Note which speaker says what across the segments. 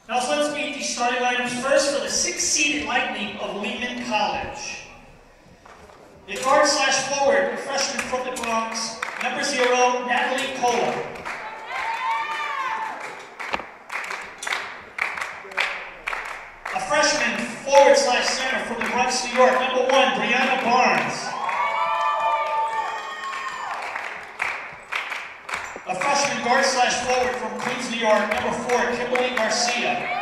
Speaker 1: Now so let's meet the starting lineups first for the 6-seeded Lightning of Lehman College. The guard/forward, a freshman from the Bronx, number 0, Natalie Kola. A freshman forward/center from the Bronx, New York, number 1, Brianna Barnes. A freshman guard/forward from Queens, New York, number 4, Kimberly Garcia.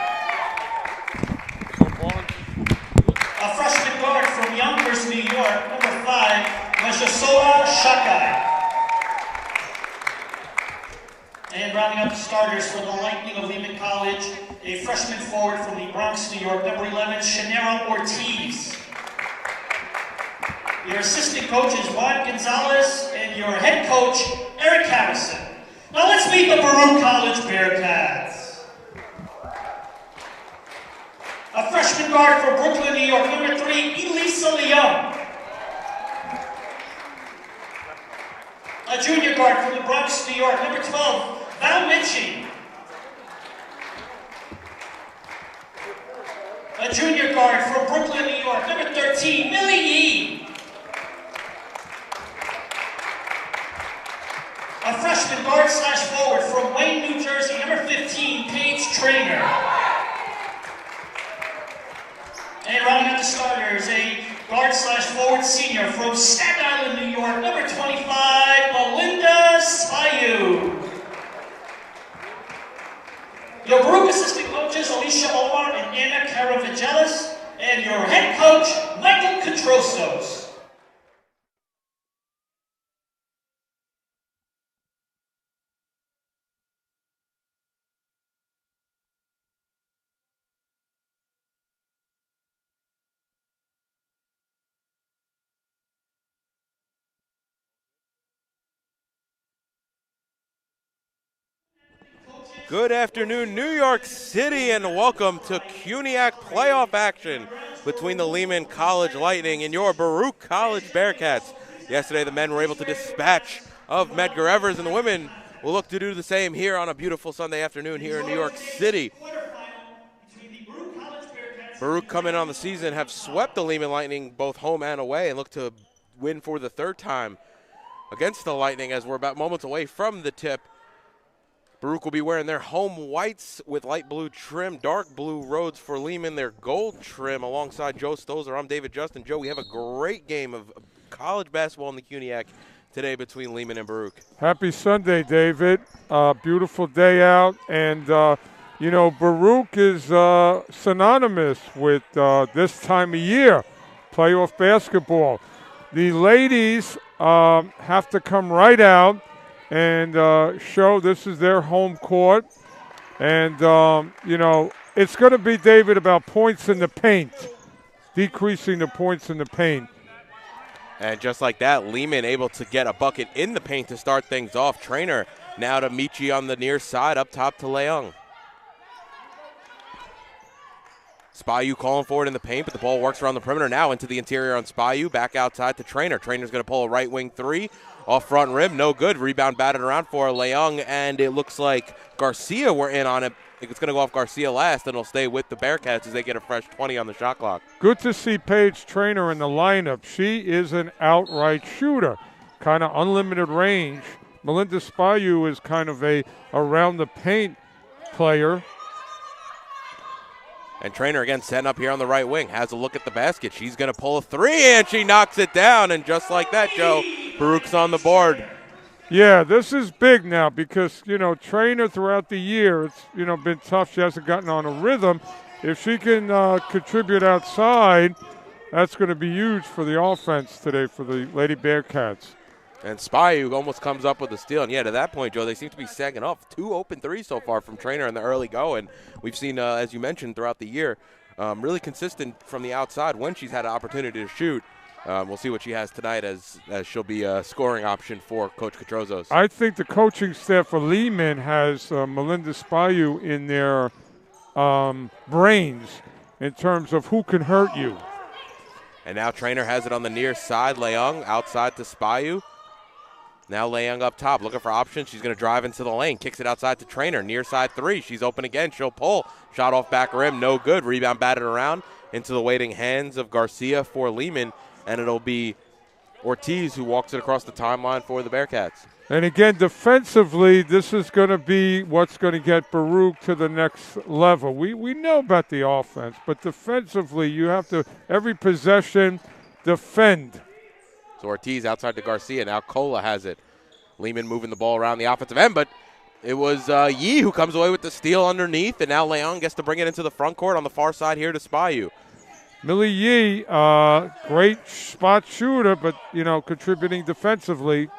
Speaker 1: A freshman guard from Yonkers, New York, number 5, Meshasola Shakai. And rounding up the starters for the Lightning of Lehman College, a freshman forward from the Bronx, New York, number 11, Shanera Ortiz. Your assistant coach is Juan Gonzalez, and your head coach, Eric Harrison. Now let's meet the Baruch College Bearcats. A freshman guard from Brooklyn, New York, number 3, Elissa Leung. A junior guard from the Bronx, New York, number 12, Val Mitchie. A junior guard from Brooklyn, New York, number 13, Millie Yee. A freshman guard/forward from Wayne, New Jersey, number 15, Paige Traynor. And rounding out the starters, a guard/forward senior from Staten Island, New York, number 25, Melinda Spahiu. Your Baruch assistant coaches, Alicia Omar and Anna Caravagelis, and your head coach, Michael Controsos.
Speaker 2: Good afternoon, New York City, and welcome to CUNYAC playoff action between the Lehman College Lightning and your Baruch College Bearcats. Yesterday, the men were able to dispatch of Medgar Evers, and the women will look to do the same here on a beautiful Sunday afternoon here in New York City. Baruch coming on the season have swept the Lehman Lightning both home and away and look to win for the 3rd time against the Lightning as we're about moments away from the tip. Baruch will be wearing their home whites with light blue trim, dark blue roads for Lehman, their gold trim alongside Joe Stozer. I'm David Justin. Joe, we have a great game of college basketball in the CUNYAC today between Lehman and Baruch.
Speaker 3: Happy Sunday, David. Beautiful day out. And, you know, Baruch is synonymous with this time of year, playoff basketball. The ladies have to come right out and show this is their home court. And, you know, it's going to be, David, about points in the paint, decreasing the points in the paint.
Speaker 2: And just like that, Lehman able to get a bucket in the paint to start things off. Traynor now to Michi on the near side, up top to Leung. Spahiu calling for it in the paint, but the ball works around the perimeter now into the interior on Spahiu. Back outside to Traynor. Trainor's going to pull a right wing 3. Off front rim, no good. Rebound batted around for Leung, and it looks like Garcia were in on it. It's going to go off Garcia last, and it'll stay with the Bearcats as they get a fresh 20 on the shot clock.
Speaker 3: Good to see Paige Traynor in the lineup. She is an outright shooter, kind of unlimited range. Melinda Spahiu is kind of a around-the-paint player.
Speaker 2: And Traynor again setting up here on the right wing. Has a look at the basket. She's going to pull a 3, and she knocks it down. And just like that, Joe, Baruch's on the board.
Speaker 3: Yeah, this is big now because, you know, Traynor throughout the year, it's, you know, been tough. She hasn't gotten on a rhythm. If she can contribute outside, that's going to be huge for the offense today for the Lady Bearcats.
Speaker 2: And Spahiu almost comes up with a steal. And, yeah, to that point, Joe, they seem to be sagging off. 2 open threes so far from Traynor in the early go. And we've seen, as you mentioned, throughout the year, really consistent from the outside when she's had an opportunity to shoot. We'll see what she has tonight as she'll be a scoring option for Coach Catrozos.
Speaker 3: I think the coaching staff for Lehman has Melinda Spahiu in their brains in terms of who can hurt you.
Speaker 2: And now Traynor has it on the near side. Leung outside to Spahiu. Now Leung up top, looking for options. She's going to drive into the lane, kicks it outside to Traynor, near side three. She's open again. She'll pull. Shot off back rim, no good. Rebound batted around into the waiting hands of Garcia for Lehman, and it'll be Ortiz who walks it across the timeline for the Bearcats.
Speaker 3: And again, defensively, this is going to be what's going to get Baruch to the next level. We know about the offense, but defensively, you have to, every possession, defend.
Speaker 2: So Ortiz outside to Garcia. Now Cola has it. Lehman moving the ball around the offensive end, but it was Yee who comes away with the steal underneath, and now Leung gets to bring it into the front court on the far side here to Spahiu.
Speaker 3: Millie Yee, great spot shooter, but, contributing defensively.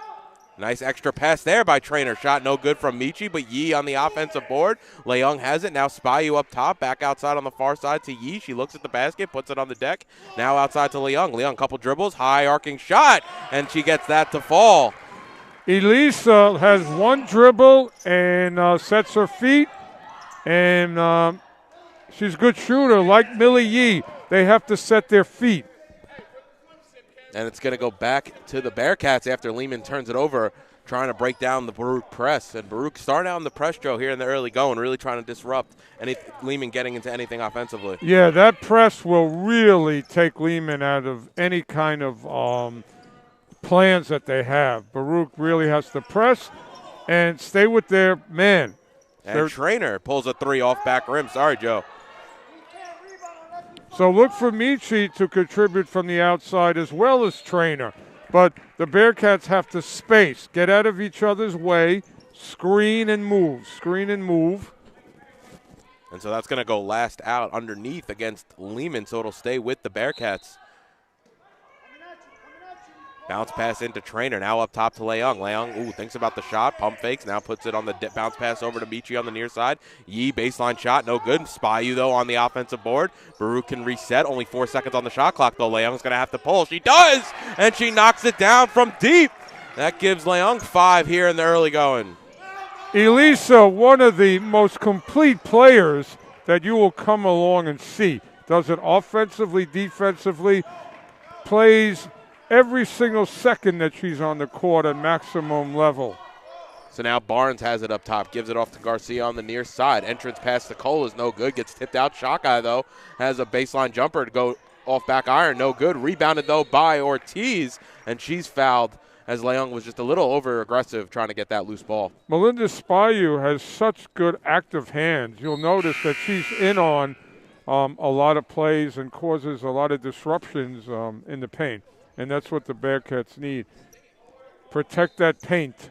Speaker 2: Nice extra pass there by Traynor. Shot no good from Michi, but Yee on the offensive board. Leung has it. Now Spahiu up top, back outside on the far side to Yee. She looks at the basket, puts it on the deck. Now outside to Leung. Leung, couple dribbles, high arcing shot, and she gets that to fall.
Speaker 3: Elissa has one dribble and sets her feet, and she's a good shooter. Like Millie Yee, they have to set their feet.
Speaker 2: And it's going to go back to the Bearcats after Lehman turns it over, trying to break down the Baruch press. And Baruch starting out in the press, Joe, here in the early going, really trying to disrupt Lehman getting into anything offensively.
Speaker 3: Yeah, that press will really take Lehman out of any kind of plans that they have. Baruch really has to press and stay with their man.
Speaker 2: And Traynor pulls a three off back rim. Sorry, Joe.
Speaker 3: So look for Michi to contribute from the outside as well as Traynor. But the Bearcats have to space, get out of each other's way, screen and move, screen and move.
Speaker 2: And so that's going to go last out underneath against Lehman, so it'll stay with the Bearcats. Bounce pass into Traynor, now up top to Leung. Leung, thinks about the shot, pump fakes, now puts it on the bounce pass over to Michi on the near side. Yee, baseline shot, no good. Spahiu, though, on the offensive board. Baruch can reset, only 4 seconds on the shot clock, though. Leung's going to have to pull. She does, and she knocks it down from deep. That gives Leung 5 here in the early going.
Speaker 3: Elissa, one of the most complete players that you will come along and see. Does it offensively, defensively, plays every single second that she's on the court at maximum level.
Speaker 2: So now Barnes has it up top, gives it off to Garcia on the near side. Entrance pass to Cole is no good, gets tipped out. Shockeye, though, has a baseline jumper to go off back iron, no good. Rebounded, though, by Ortiz, and she's fouled as Leung was just a little over-aggressive trying to get that loose ball.
Speaker 3: Melinda Spahiu has such good active hands. You'll notice that she's in on a lot of plays and causes a lot of disruptions in the paint. And that's what the Bearcats need. Protect that paint.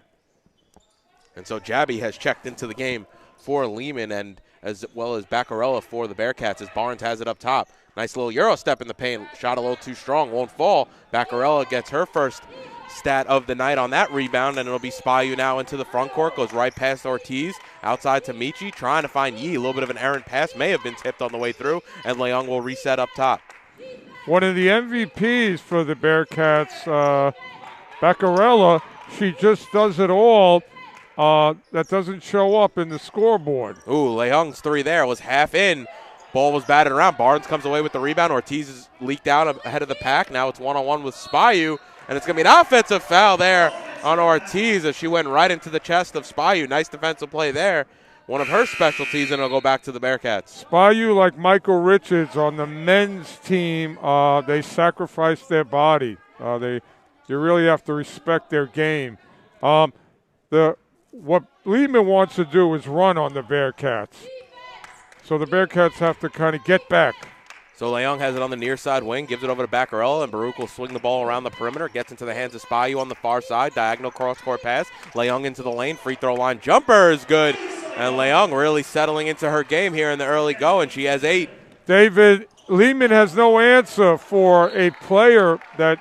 Speaker 2: And so Jabby has checked into the game for Lehman and as well as Baccarella for the Bearcats as Barnes has it up top. Nice little Euro step in the paint. Shot a little too strong, won't fall. Baccarella gets her first stat of the night on that rebound, and it'll be Spahiu now into the front court. Goes right past Ortiz, outside to Michi, trying to find Yee. A little bit of an errant pass, may have been tipped on the way through, and Leung will reset up top.
Speaker 3: One of the MVPs for the Bearcats, Baccarella, she just does it all. That doesn't show up in the scoreboard.
Speaker 2: Leung's three there was half in. Ball was batted around. Barnes comes away with the rebound. Ortiz is leaked out ahead of the pack. Now it's one-on-one with Spahiu, and it's going to be an offensive foul there on Ortiz as she went right into the chest of Spahiu. Nice defensive play there. One of her specialties, and it'll go back to the Bearcats.
Speaker 3: Spahiu, like Michael Richards on the men's team, they sacrifice their body. You really have to respect their game. What Lehman wants to do is run on the Bearcats. So the Bearcats have to kind of get back.
Speaker 2: So Leung has it on the near side wing, gives it over to Baccarella, and Baruch will swing the ball around the perimeter, gets into the hands of Spahiu on the far side, diagonal cross-court pass. Leung into the lane, free throw line jumper is good. And Leung really settling into her game here in the early go, and she has 8.
Speaker 3: David, Lehman has no answer for a player that,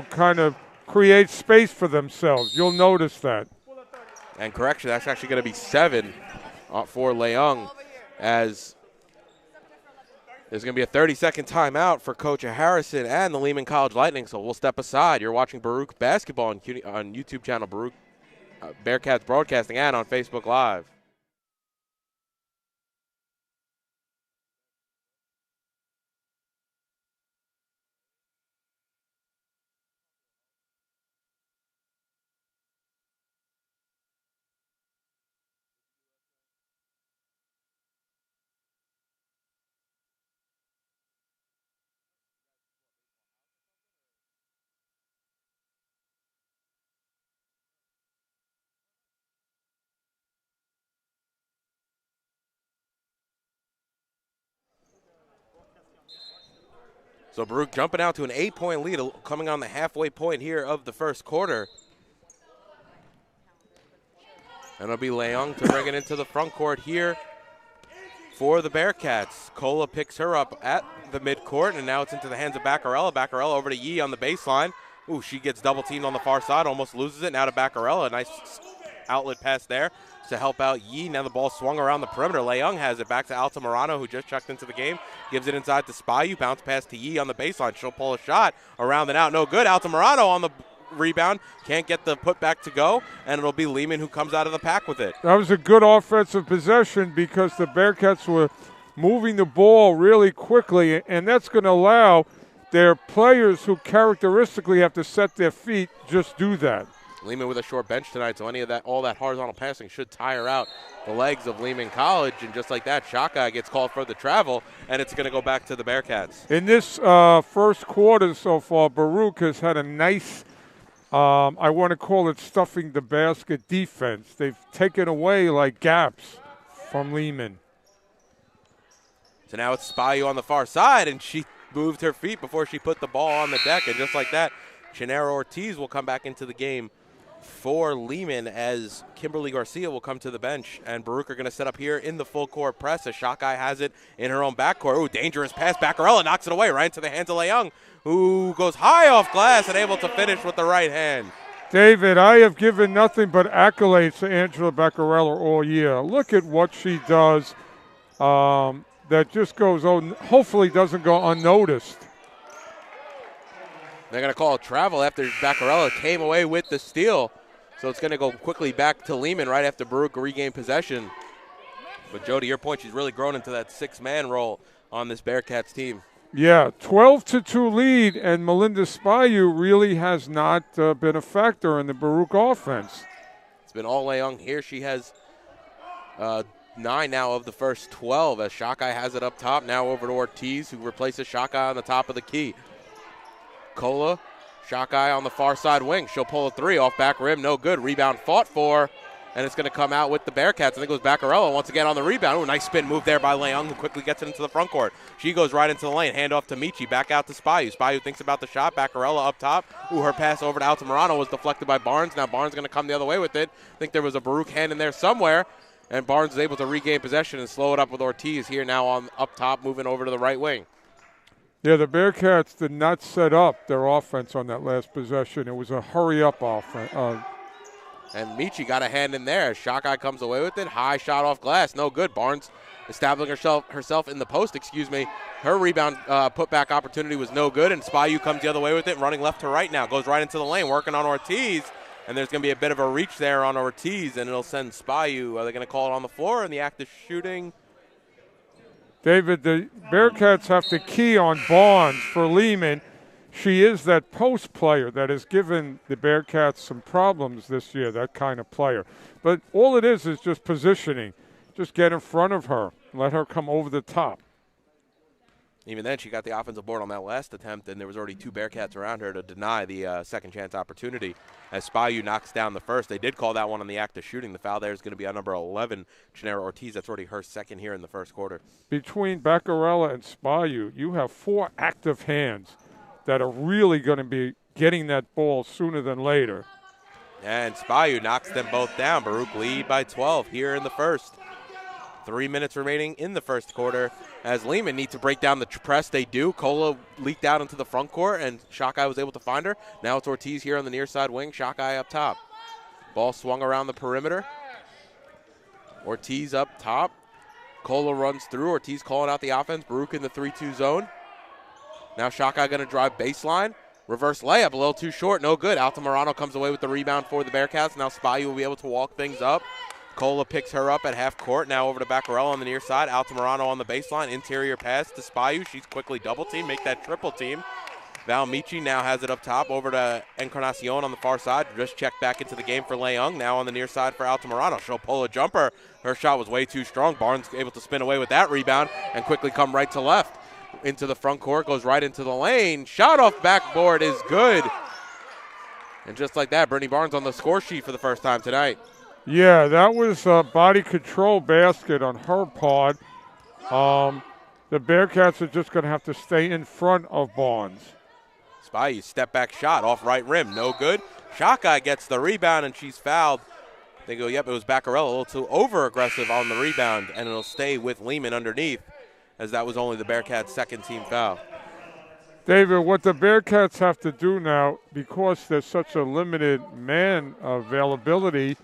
Speaker 3: kind of creates space for themselves. You'll notice that.
Speaker 2: And correction, that's actually going to be 7 for Leung, as there's going to be a 30-second timeout for Coach Harrison and the Lehman College Lightning, so we'll step aside. You're watching Baruch Basketball on YouTube channel Baruch Bearcats Broadcasting and on Facebook Live. So Baruch jumping out to an 8-point lead, coming on the halfway point here of the first quarter. And it'll be Leung to bring it into the front court here for the Bearcats. Kola picks her up at the midcourt, and now it's into the hands of Baccarella. Baccarella over to Yee on the baseline. Ooh, she gets double teamed on the far side, almost loses it. Now to Baccarella, a nice outlet pass there to help out Yee. Now the ball swung around the perimeter. Leung has it back to Altamirano, who just checked into the game. Gives it inside to Spahiu. Bounce pass to Yee on the baseline. She'll pull a shot around and out. No good. Altamirano on the rebound. Can't get the putback to go, and it'll be Lehman who comes out of the pack with it.
Speaker 3: That was a good offensive possession because the Bearcats were moving the ball really quickly, and that's going to allow their players who characteristically have to set their feet just do that.
Speaker 2: Lehman with a short bench tonight, so all that horizontal passing should tire out the legs of Lehman College, and just like that, Shaka gets called for the travel, and it's going to go back to the Bearcats.
Speaker 3: In this first quarter so far, Baruch has had a nice I want to call it stuffing the basket defense. They've taken away like gaps from Lehman.
Speaker 2: So now it's Spahiu on the far side, and she moved her feet before she put the ball on the deck, and just like that, Chinero Ortiz will come back into the game for Lehman as Kimberly Garcia will come to the bench, and Baruch are going to set up here in the full court press as Shakai has it in her own backcourt. Ooh, dangerous pass. Baccarella knocks it away right into the hands of Leung, who goes high off glass and able to finish with the right hand.
Speaker 3: David, I have given nothing but accolades to Angela Baccarella all year. Look at what she does that just goes on, hopefully doesn't go unnoticed.
Speaker 2: They're going to call a travel after Baccarella came away with the steal. So it's going to go quickly back to Lehman right after Baruch regained possession. But, Joe, to your point, she's really grown into that six-man role on this Bearcats team.
Speaker 3: Yeah, 12-2 lead, and Melinda Spahiu really has not been a factor in the Baruch offense.
Speaker 2: It's been all Leung here. She has 9 now of the first 12 as Shakai has it up top. Now over to Ortiz, who replaces Shakai on the top of the key. Kola, Shakai on the far side wing. She'll pull a three off back rim. No good. Rebound fought for, and it's going to come out with the Bearcats. I think it was Baccarella once again on the rebound. Ooh, nice spin move there by Leung, who quickly gets it into the front court. She goes right into the lane. Hand off to Michi. Back out to Spahiu. Spahiu thinks about the shot. Baccarella up top. Ooh, her pass over to Altamirano was deflected by Barnes. Now Barnes going to come the other way with it. I think there was a Baruch hand in there somewhere, and Barnes is able to regain possession and slow it up with Ortiz here now on up top, moving over to the right wing.
Speaker 3: Yeah, the Bearcats did not set up their offense on that last possession. It was a hurry-up offense.
Speaker 2: And Michi got a hand in there. Shakai comes away with it. High shot off glass. No good. Barnes establishing herself in the post, Her rebound putback opportunity was no good, and Spahiu comes the other way with it, running left to right now. Goes right into the lane, working on Ortiz. And there's going to be a bit of a reach there on Ortiz, and it'll send Spahiu. Are they going to call it on the floor in the act of shooting?
Speaker 3: David, the Bearcats have to key on Barnes for Lehman. She is that post player that has given the Bearcats some problems this year, that kind of player. But all it is just positioning. Just get in front of her. Let her come over the top.
Speaker 2: Even then, she got the offensive board on that last attempt, and there was already 2 Bearcats around her to deny the second chance opportunity. As Spahiu knocks down the first, they did call that one on the act of shooting. The foul there is going to be on number 11, Chinero Ortiz. That's already her second here in the first quarter. Between
Speaker 3: Baccarella and Spahiu, you have 4 active hands that are really going to be getting that ball sooner than later.
Speaker 2: And Spahiu knocks them both down. Baruch lead by 12 here in the first. 3 minutes remaining in the first quarter as Lehman need to break down the press. They do. Kola leaked out into the front court, and Shakai was able to find her. Now it's Ortiz here on the near side wing. Shakai up top. Ball swung around the perimeter. Ortiz up top. Kola runs through. Ortiz calling out the offense. Baruch in the 3-2 zone. Now Shakai going to drive baseline. Reverse layup, a little too short. No good. Altamirano comes away with the rebound for the Bearcats. Now Spahiu will be able to walk things up. Kola picks her up at half court. Now over to Baccarella on the near side. Altamirano on the baseline. Interior pass to Spahiu. She's quickly double team, make that triple team. Val Michi now has it up top. Over to Encarnacion on the far side. Just checked back into the game for Leung. Now on the near side for Altamirano. She'll pull a jumper. Her shot was way too strong. Barnes able to spin away with that rebound and quickly come right to left. Into the front court, goes right into the lane. Shot off backboard is good. And just like that, Brittany Barnes on the score sheet for the first time tonight.
Speaker 3: Yeah, that was a body control basket on her part. the Bearcats are just going to have to stay in front of Barnes.
Speaker 2: Spahiu, step back shot off right rim, no good. Shot guy gets the rebound and she's fouled. They go, yep, it was Baccarella, a little too over-aggressive on the rebound, and it'll stay with Lehman underneath, as that was only the Bearcats' second team foul.
Speaker 3: David, what the Bearcats have to do now, because there's such a limited man availability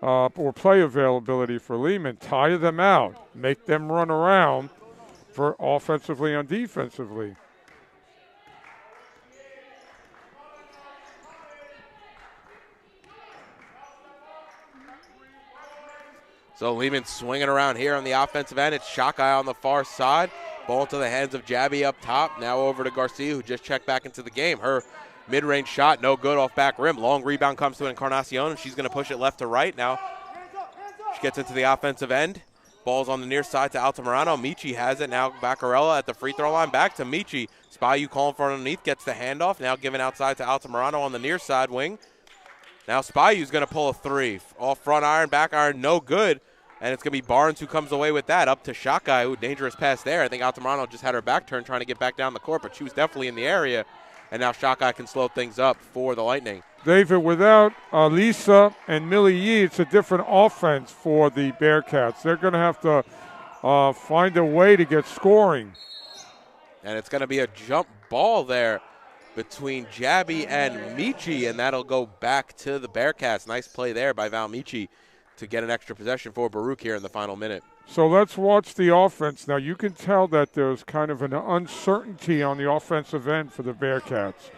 Speaker 3: or play availability for Lehman, tire them out, make them run around for offensively and defensively.
Speaker 2: So Lehman swinging around here on the offensive end. It's shot guy on the far side. Ball into the hands of Jabby up top. Now over to Garcia, who just checked back into the game. Her mid-range shot, no good off back rim. Long rebound comes to Encarnacion, and she's going to push it left to right. Now she gets into the offensive end. Ball's on the near side to Altamirano. Michi has it. Now Baccarella at the free throw line. Back to Michi. Spahiu calling for underneath. Gets the handoff. Now giving outside to Altamirano on the near side wing. Now Spahiu's going to pull a three. Off front iron, back iron, no good. And it's going to be Barnes who comes away with that. Up to shot guy, who dangerous pass there. I think Altamirano just had her back turned trying to get back down the court, but she was definitely in the area. And now shot guy can slow things up for the Lightning.
Speaker 3: David, without Elissa and Millie Yee, it's a different offense for the Bearcats. They're going to have to find a way to get scoring.
Speaker 2: And it's going to be a jump ball there between Jabby and Michi, and that'll go back to the Bearcats. Nice play there by Val Michi to get an extra possession for Baruch here in the final minute.
Speaker 3: So let's watch the offense. Now you can tell that there's kind of an uncertainty on the offensive end for the Bearcats.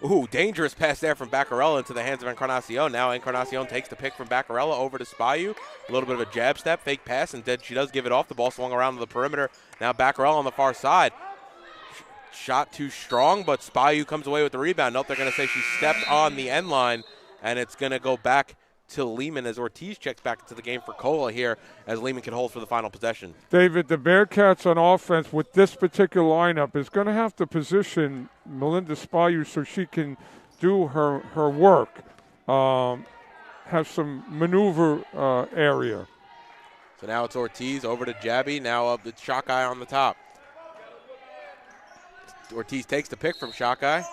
Speaker 2: Ooh, dangerous pass there from Baccarella into the hands of Encarnacion. Now Encarnacion takes the pick from Baccarella over to Spahiu. A little bit of a jab step, fake pass, and then she does give it off. The ball swung around to the perimeter. Now Baccarella on the far side. Shot too strong, but Spahiu comes away with the rebound. Nope, they're going to say she stepped on the end line, and it's going to go back to Lehman as Ortiz checks back into the game for Cola here as Lehman can hold for the final possession.
Speaker 3: David, the Bearcats on offense with this particular lineup is going to have to position Melinda Spahiu so she can do her work, have some maneuver area.
Speaker 2: So now it's Ortiz over to Jabby. Now the shot guy on the top. Ortiz takes the pick from shot guy.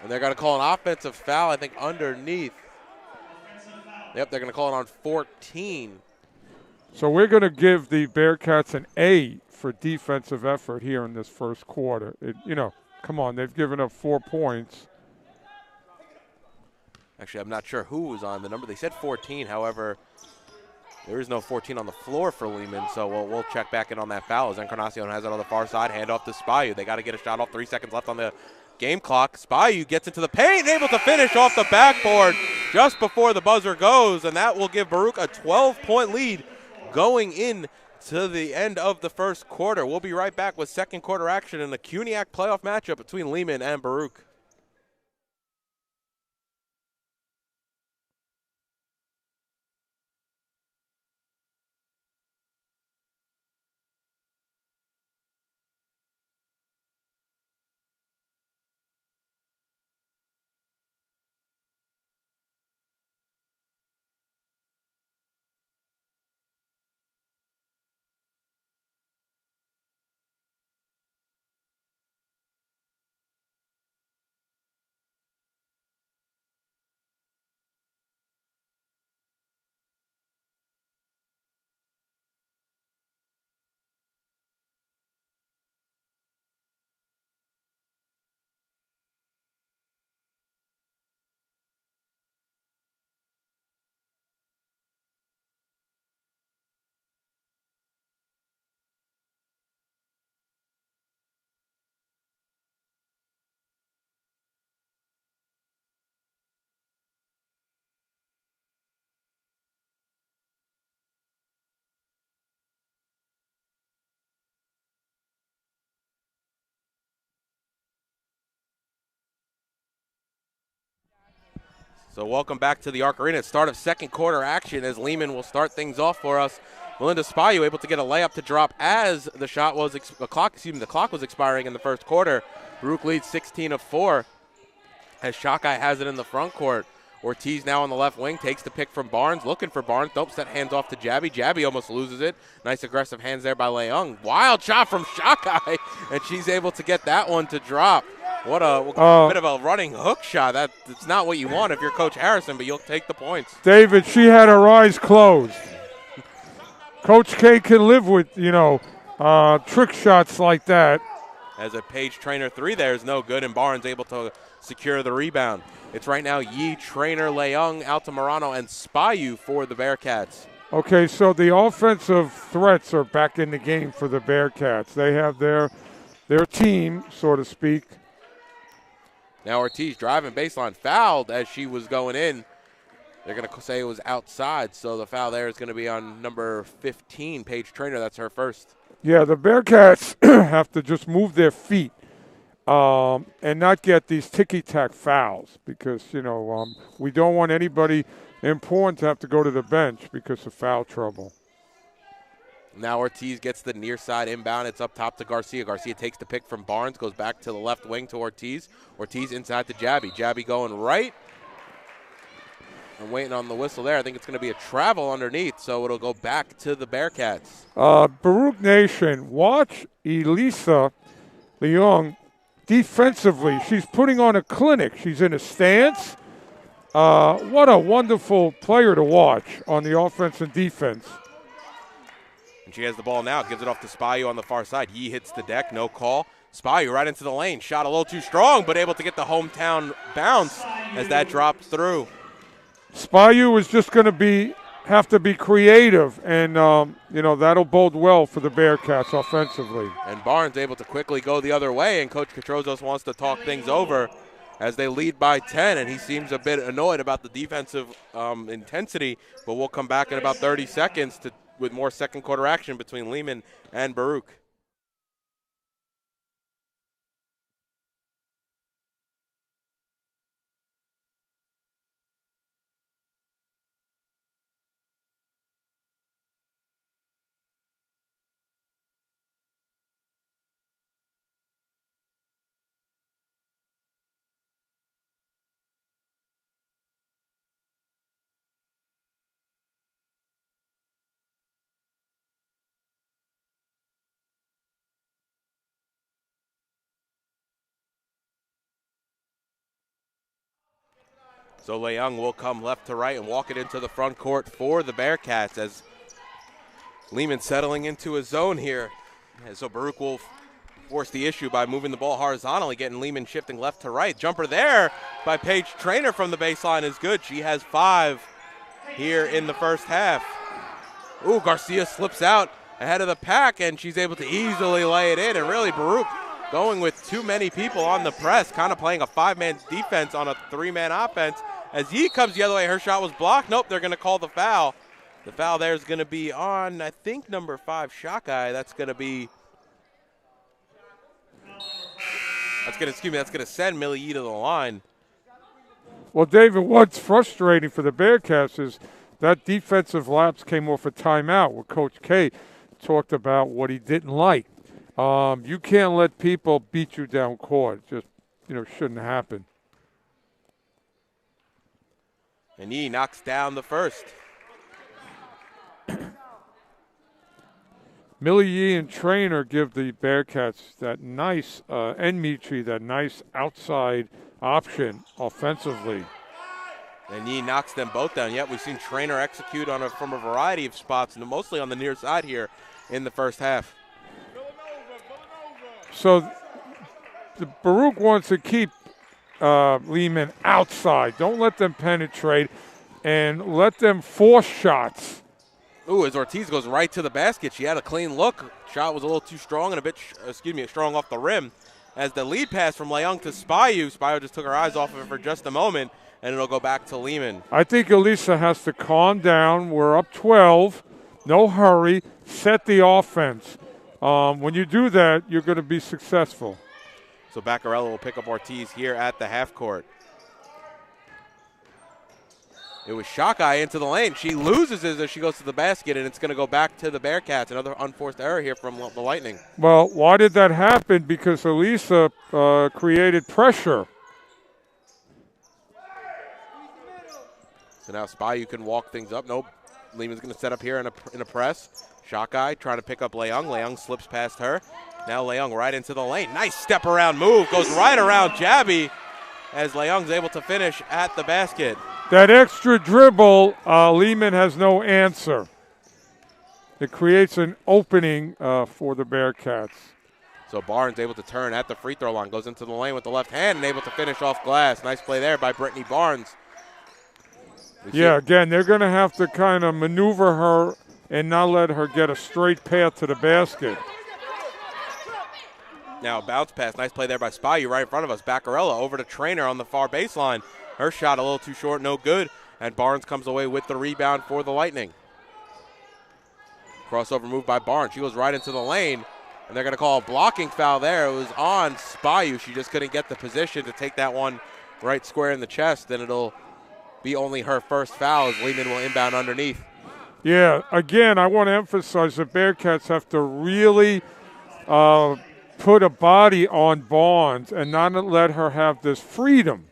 Speaker 2: And they're going to call an offensive foul, I think, underneath. Yep, they're going to call it on 14.
Speaker 3: So we're going to give the Bearcats an A for defensive effort here in this first quarter. Come on, they've given up 4 points.
Speaker 2: Actually, I'm not sure who was on the number. They said 14, however, there is no 14 on the floor for Lehman, so we'll check back in on that foul as Encarnacion has it on the far side, hand off to Spahiu. They got to get a shot off, 3 seconds left on the game clock. Spahiu gets into the paint, able to finish off the backboard just before the buzzer goes, and that will give Baruch a 12-point lead going in to the end of the first quarter. We'll be right back with second quarter action in the CUNYAC playoff matchup between Lehman and Baruch. So welcome back to the Arc Arena. Start of second quarter action as Lehman will start things off for us. Melinda Spahiu able to get a layup to drop as the clock was expiring in the first quarter. Baruch leads 16 of 4 as Shot Guy has it in the front court. Ortiz now on the left wing, takes the pick from Barnes, looking for Barnes. Nope, set hands off to Jabby. Jabby almost loses it. Nice aggressive hands there by Leung. Wild shot from Shakai, and she's able to get that one to drop. What a bit of a running hook shot. That's not what you want if you're Coach Harrison, but you'll take the points.
Speaker 3: David, she had her eyes closed. Coach K can live with, trick shots like that.
Speaker 2: As a Paige Traynor 3 there is no good, and Barnes able to secure the rebound. It's right now Yi, Traynor, Leung, Altamirano, and Spahiu for the Bearcats.
Speaker 3: Okay, so the offensive threats are back in the game for the Bearcats. They have their team, so to speak.
Speaker 2: Now Ortiz driving baseline, fouled as she was going in. They're going to say it was outside, so the foul there is going to be on number 15, Paige Traynor. That's her first.
Speaker 3: Yeah, the Bearcats have to just move their feet and not get these ticky-tack fouls because, we don't want anybody important to have to go to the bench because of foul trouble.
Speaker 2: Now Ortiz gets the near side inbound. It's up top to Garcia. Garcia takes the pick from Barnes, goes back to the left wing to Ortiz. Ortiz inside to Jabby. Jabby going right. I'm waiting on the whistle there. I think it's going to be a travel underneath, so it'll go back to the Bearcats.
Speaker 3: Baruch Nation, watch Elissa Leung defensively. She's putting on a clinic. She's in a stance. What a wonderful player to watch on the offense and defense.
Speaker 2: And she has the ball now. Gives it off to Spahiu on the far side. He hits the deck. No call. Spahiu right into the lane. Shot a little too strong, but able to get the hometown bounce as that drops through.
Speaker 3: Spahiu is just going to have to be creative, and, that'll bode well for the Bearcats offensively.
Speaker 2: And Barnes able to quickly go the other way, and Coach Katrozos wants to talk things over as they lead by 10, and he seems a bit annoyed about the defensive intensity, but we'll come back in about 30 seconds with more second quarter action between Lehman and Baruch. So Leung will come left to right and walk it into the front court for the Bearcats as Lehman settling into a zone here. And so Baruch will force the issue by moving the ball horizontally, getting Lehman shifting left to right. Jumper there by Paige Traynor from the baseline is good. She has 5 here in the first half. Ooh, Garcia slips out ahead of the pack, and she's able to easily lay it in. And really, Baruch going with too many people on the press, kind of playing a 5-man defense on a 3-man offense. As Yi comes the other way, her shot was blocked. Nope, they're going to call the foul. The foul there is going to be on, I think, number 5, Shakai. That's going to send Millie Yi to the line.
Speaker 3: Well, David, what's frustrating for the Bearcats is that defensive lapse came off a timeout where Coach K talked about what he didn't like. You can't let people beat you down court. Just, shouldn't happen.
Speaker 2: And Yi knocks down the first.
Speaker 3: Millie Yi and Traynor give the Bearcats that nice, and Mitri, that nice outside option offensively.
Speaker 2: And Yi knocks them both down. Yet we've seen Traynor execute from a variety of spots, and mostly on the near side here in the first half.
Speaker 3: So the Baruch wants to keep Lehman outside. Don't let them penetrate and let them force shots.
Speaker 2: Ooh, as Ortiz goes right to the basket. She had a clean look. Shot was a little too strong and strong off the rim. As the lead pass from Leung to Spahiu, Spahiu just took her eyes off of it for just a moment, and it'll go back to Lehman.
Speaker 3: I think Elissa has to calm down. We're up 12. No hurry. Set the offense. When you do that, you're going to be successful.
Speaker 2: So Baccarella will pick up Ortiz here at the half court. It was Shakai into the lane. She loses it as she goes to the basket, and it's going to go back to the Bearcats. Another unforced error here from the Lightning.
Speaker 3: Well, why did that happen? Because Elissa created pressure.
Speaker 2: So now Spahiu can walk things up. Nope. Lehman's going to set up here in a press. Shot guy trying to pick up Leung. Leung slips past her. Now Leung right into the lane. Nice step around move. Goes right around Jabby as Leung's able to finish at the basket.
Speaker 3: That extra dribble, Lehman has no answer. It creates an opening for the Bearcats.
Speaker 2: So Barnes able to turn at the free throw line. Goes into the lane with the left hand and able to finish off glass. Nice play there by Brittany Barnes.
Speaker 3: Yeah, again, they're going to have to kind of maneuver her and not let her get a straight path to the basket.
Speaker 2: Now a bounce pass. Nice play there by Spahiu right in front of us. Baccarella over to Traynor on the far baseline. Her shot a little too short, no good. And Barnes comes away with the rebound for the Lightning. Crossover move by Barnes. She goes right into the lane. And they're going to call a blocking foul there. It was on Spahiu. She just couldn't get the position to take that one right square in the chest. And it'll be only her first foul as Lehman will inbound underneath.
Speaker 3: Yeah, again, I want to emphasize the Bearcats have to really put a body on Barnes and not let her have this freedom.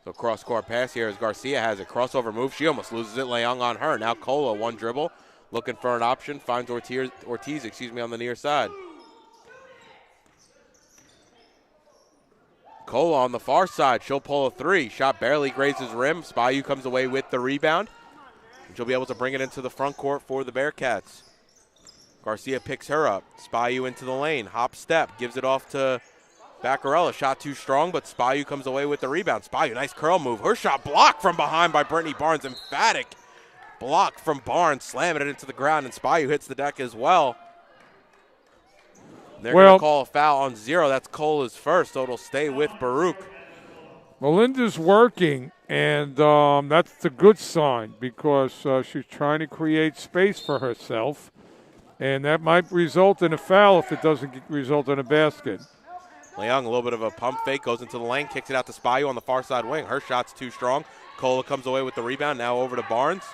Speaker 2: So cross-court pass here as Garcia has it. Crossover move. She almost loses it. Leung on her. Now Cola, one dribble. Looking for an option. Finds Ortiz on the near side. Cola on the far side. She'll pull a three. Shot barely grazes rim. Spahiu comes away with the rebound. And she'll be able to bring it into the front court for the Bearcats. Garcia picks her up. Spahiu into the lane. Hop step. Gives it off to Baccarella. Shot too strong, but Spahiu comes away with the rebound. Spahiu, nice curl move. Her shot blocked from behind by Brittany Barnes. Emphatic block from Barnes. Slamming it into the ground, and Spahiu hits the deck as well. They're going to call a foul on 0. That's Cola's first, so it'll stay with Baruch.
Speaker 3: Melinda's working, and that's a good sign because she's trying to create space for herself, and that might result in a foul if it doesn't result in a basket.
Speaker 2: Leung, a little bit of a pump fake, goes into the lane, kicks it out to Spahiu on the far side wing. Her shot's too strong. Cola comes away with the rebound, now over to Barnes.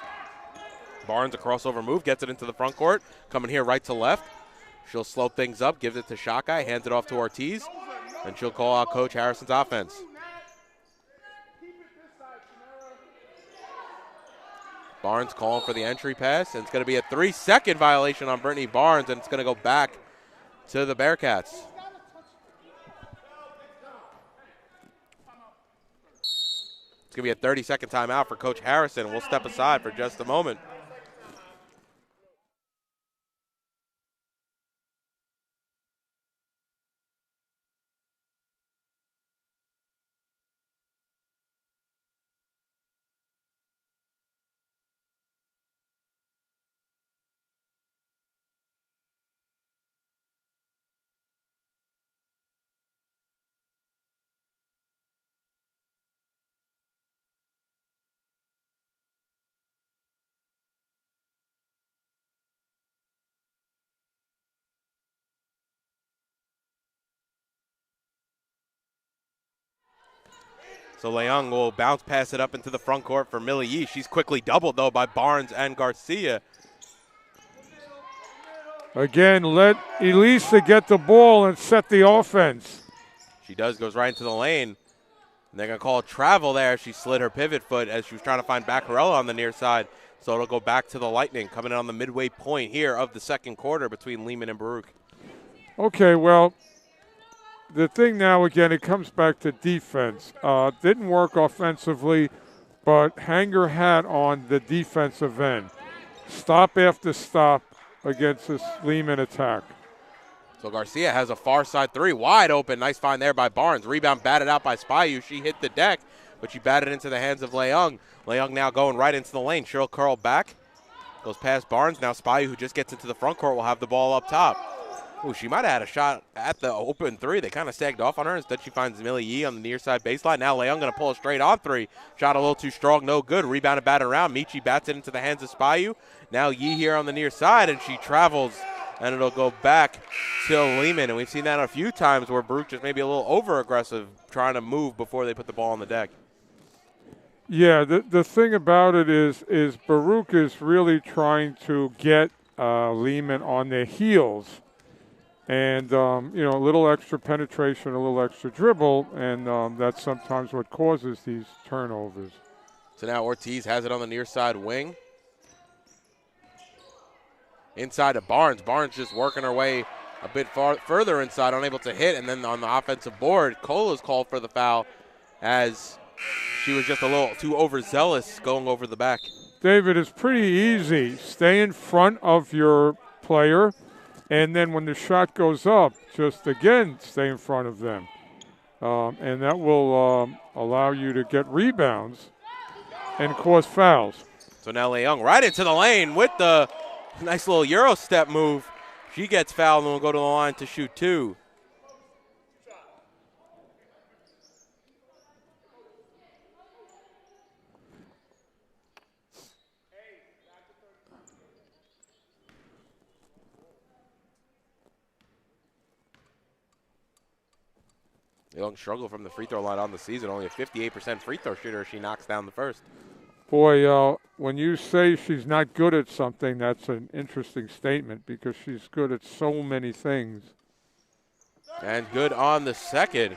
Speaker 2: Barnes, a crossover move, gets it into the front court, coming here right to left. She'll slow things up, gives it to Shot Guy, hands it off to Ortiz, and she'll call out Coach Harrison's offense. Barnes calling for the entry pass, and it's going to be a 3-second violation on Brittany Barnes, and it's going to go back to the Bearcats. It's going to be a 30-second timeout for Coach Harrison. We'll step aside for just a moment. So Leung will bounce pass it up into the front court for Millie Yee. She's quickly doubled, though, by Barnes and Garcia.
Speaker 3: Again, let Elissa get the ball and set the offense.
Speaker 2: She does, goes right into the lane. And they're going to call a travel there. She slid her pivot foot as she was trying to find Baccarella on the near side. So it'll go back to the Lightning, coming in on the midway point here of the second quarter between Lehman and Baruch.
Speaker 3: Okay, well, the thing now, again, it comes back to defense. Didn't work offensively, but hang your hat on the defensive end. Stop after stop against this Lehman attack.
Speaker 2: So Garcia has a far side three, wide open. Nice find there by Barnes. Rebound batted out by Spahiu. She hit the deck, but she batted into the hands of Leung. Leung now going right into the lane. She'll curl back, goes past Barnes. Now Spahiu, who just gets into the front court, will have the ball up top. Ooh, she might have had a shot at the open three. They kind of sagged off on her. Instead, she finds Millie Yee on the near side baseline. Now Leung going to pull a straight on three. Shot a little too strong, no good. Rebounded, batted around. Michi bats it into the hands of Spahiu. Now Yee here on the near side, and she travels, and it'll go back to Lehman. And we've seen that a few times where Baruch just maybe a little over-aggressive, trying to move before they put the ball on the deck.
Speaker 3: Yeah, the thing about it is Baruch is really trying to get Lehman on their heels. And, you know, a little extra penetration, a little extra dribble, and that's sometimes what causes these turnovers.
Speaker 2: So now Ortiz has it on the near side wing. Inside to Barnes. Barnes just working her way a bit further inside, unable to hit. And then on the offensive board, Cola's called for the foul as she was just a little too overzealous going over the back.
Speaker 3: David, it's pretty easy. Stay in front of your player, and then when the shot goes up, just again stay in front of them. And that will allow you to get rebounds and cause fouls.
Speaker 2: So now Leung right into the lane with the nice little Euro step move. She gets fouled and will go to the line to shoot two. Leung struggled from the free throw line on the season. Only a 58% free throw shooter. She knocks down the first.
Speaker 3: Boy, when you say she's not good at something, that's an interesting statement because she's good at so many things.
Speaker 2: And good on the second.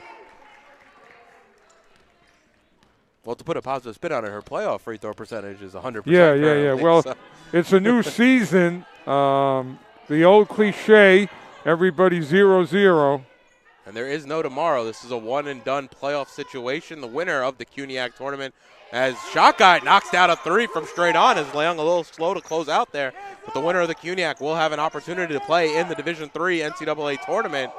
Speaker 2: Well, to put a positive spin on it, her playoff free throw percentage is 100%.
Speaker 3: Yeah. Well,
Speaker 2: so.
Speaker 3: It's a new season. The old cliche, everybody 0-0.
Speaker 2: And there is no tomorrow. This is a one-and-done playoff situation. The winner of the CUNYAC tournament, as Shot Guy knocks down a three from straight on, as Leung a little slow to close out there. But the winner of the CUNYAC will have an opportunity to play in the Division III NCAA tournament.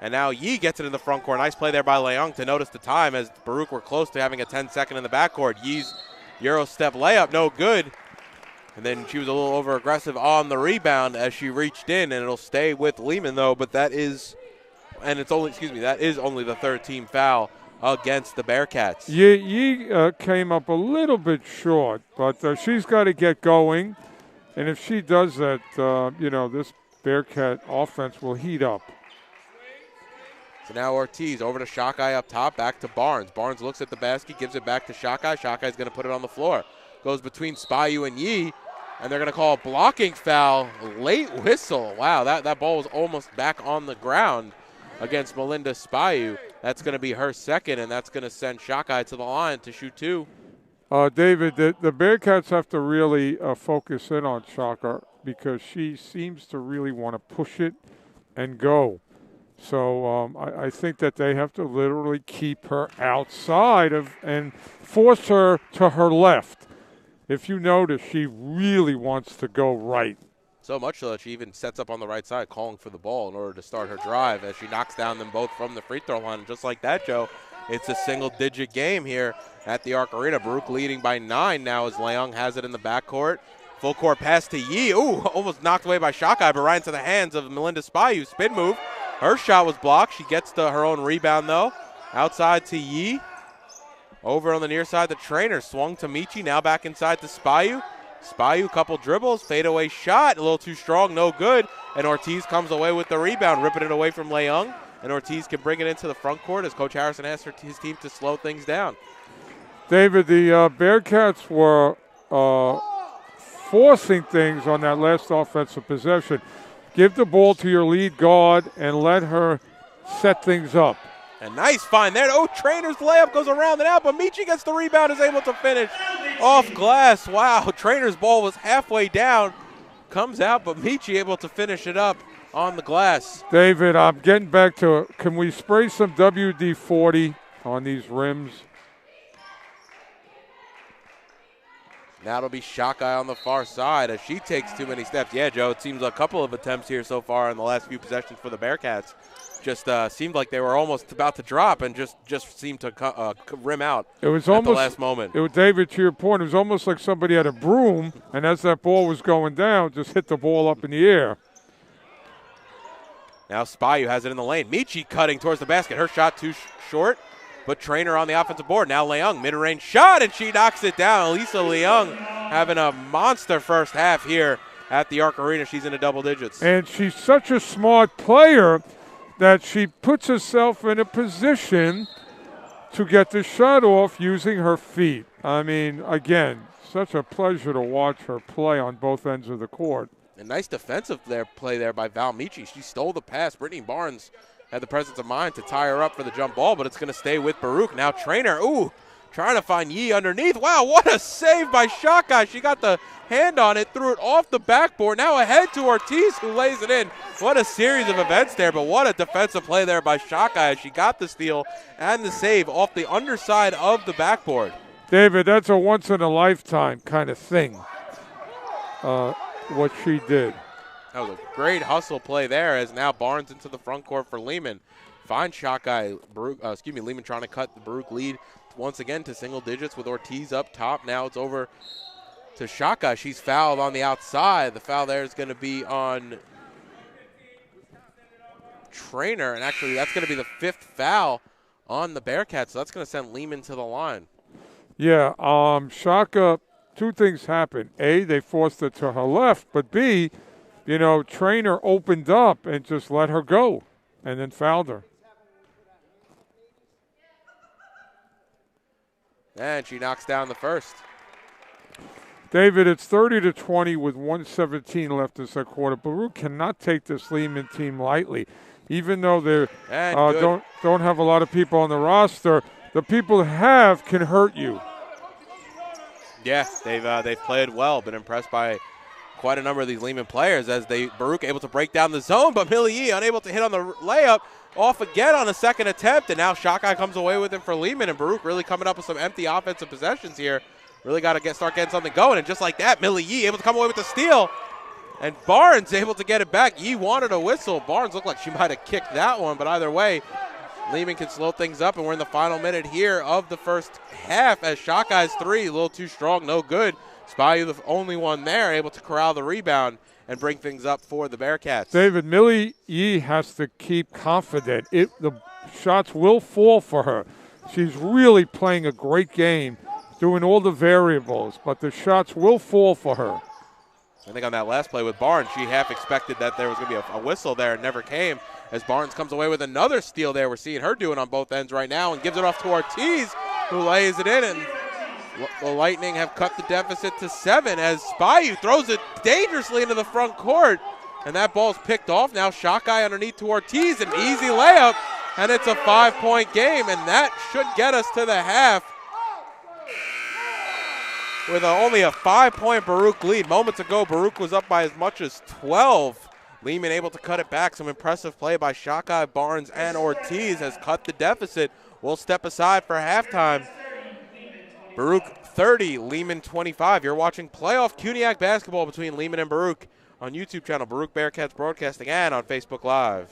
Speaker 2: And now Yee gets it in the front court. Nice play there by Leung to notice the time, as Baruch were close to having a 10-second in the backcourt. Yee's Euro step layup, no good. And then she was a little over-aggressive on the rebound as she reached in, and it'll stay with Lehman, though. But that is only the third team foul against the Bearcats.
Speaker 3: Yee came up a little bit short, but she's got to get going. And if she does that, this Bearcat offense will heat up.
Speaker 2: So now Ortiz over to Shockeye up top, back to Barnes. Barnes looks at the basket, gives it back to Shockeye. Shockeye's going to put it on the floor. Goes between Spahiu and Yee, and they're going to call a blocking foul. Late whistle. Wow, that ball was almost back on the ground against Melinda Spahiu. That's going to be her second, and that's going to send Shockeye to the line to shoot two.
Speaker 3: David, the Bearcats have to really focus in on Shocker because she seems to really want to push it and go. So I think that they have to literally keep her outside and force her to her left. If you notice, she really wants to go right.
Speaker 2: So much so that she even sets up on the right side, calling for the ball in order to start her drive as she knocks down them both from the free throw line. And just like that, Joe, it's a single-digit game here at the Arc Arena. Baruch leading by 9 now as Leung has it in the backcourt. Full court pass to Yee. Ooh, almost knocked away by Shockeye, but right into the hands of Melinda Spahiu. Spin move. Her shot was blocked. She gets to her own rebound, though. Outside to Yee. Over on the near side to Traynor. Swung to Michi. Now back inside to Spahiu. Spahiu, couple dribbles. Fadeaway shot. A little too strong. No good. And Ortiz comes away with the rebound, ripping it away from Leung. And Ortiz can bring it into the front court as Coach Harrison asked his team to slow things down.
Speaker 3: David, the Bearcats were forcing things on that last offensive possession. Give the ball to your lead guard and let her set things up.
Speaker 2: A nice find there. Oh, Traynor's layup goes around and out, but Michi gets the rebound, is able to finish off glass. Wow, Traynor's ball was halfway down. Comes out, but Michi able to finish it up on the glass.
Speaker 3: David, I'm getting back to, can we spray some WD-40 on these rims?
Speaker 2: Now it'll be Shockeye on the far side as she takes too many steps. Yeah, Joe, it seems a couple of attempts here so far in the last few possessions for the Bearcats. Just seemed like they were almost about to drop and just seemed to rim out
Speaker 3: at
Speaker 2: the last moment.
Speaker 3: David, to your point, it was almost like somebody had a broom, and as that ball was going down, just hit the ball up in the air.
Speaker 2: Now Spahiu has it in the lane. Michi cutting towards the basket. Her shot too short, but Traynor on the offensive board. Now Leung, mid-range shot, and she knocks it down. Elissa Leung having a monster first half here at the Arc Arena. She's into double digits.
Speaker 3: And she's such a smart player that she puts herself in a position to get the shot off using her feet. I mean, again, such a pleasure to watch her play on both ends of the court.
Speaker 2: A nice defensive play there by Val Michi. She stole the pass. Brittany Barnes had the presence of mind to tie her up for the jump ball, but it's going to stay with Baruch. Now Traynor, ooh, trying to find Yee underneath. Wow, what a save by Shot Guy. She got the hand on it, threw it off the backboard. Now ahead to Ortiz, who lays it in. What a series of events there, but what a defensive play there by Shot Guy as she got the steal and the save off the underside of the backboard.
Speaker 3: David, that's a once-in-a-lifetime kind of thing, what she did.
Speaker 2: That was a great hustle play there as now Barnes into the front court for Lehman. Fine shot guy, Lehman trying to cut the Baruch lead once again to single digits with Ortiz up top. Now it's over to shot guy. She's fouled on the outside. The foul there is going to be on Traynor, and actually that's going to be the 5th foul on the Bearcats, so that's going to send Lehman to the line.
Speaker 3: Yeah, Shaka, two things happened. A, they forced it to her left, but B, you know, Traynor opened up and just let her go and then fouled her.
Speaker 2: And she knocks down the first.
Speaker 3: David, it's 30-20 with 1:17 left in the second quarter. Baruch cannot take this Lehman team lightly. Even though they don't have a lot of people on the roster, the people who have can hurt you.
Speaker 2: Yeah, they've played well. Been impressed by quite a number of these Lehman players as Baruch able to break down the zone, but Millie Yee unable to hit on the layup. Off again on the second attempt, and now Shot Guy comes away with it for Lehman, and Baruch really coming up with some empty offensive possessions here. Really got to start getting something going, and just like that, Millie Yee able to come away with the steal, and Barnes able to get it back. Yee wanted a whistle. Barnes looked like she might have kicked that one, but either way, Lehman can slow things up, and we're in the final minute here of the first half as Shot Guy's three, a little too strong, no good. Spahiu, the only one there, able to corral the rebound and bring things up for the Bearcats.
Speaker 3: David, Millie Yee has to keep confident. The shots will fall for her. She's really playing a great game, doing all the variables, but the shots will fall for her.
Speaker 2: I think on that last play with Barnes, she half expected that there was going to be a whistle there. It never came as Barnes comes away with another steal there. We're seeing her doing on both ends right now and gives it off to Ortiz, who lays it in, and the Lightning have cut the deficit to 7 as Spahiu throws it dangerously into the front court, and that ball's picked off. Now Shot Guy underneath to Ortiz, an easy layup, and it's a 5-point game, and that should get us to the half with only a 5-point Baruch lead. Moments ago, Baruch was up by as much as 12. Lehman able to cut it back. Some impressive play by Shot Guy, Barnes, and Ortiz has cut the deficit. We'll step aside for halftime. Baruch 30, Lehman 25. You're watching playoff CUNYAC basketball between Lehman and Baruch on YouTube channel Baruch Bearcats Broadcasting and on Facebook Live.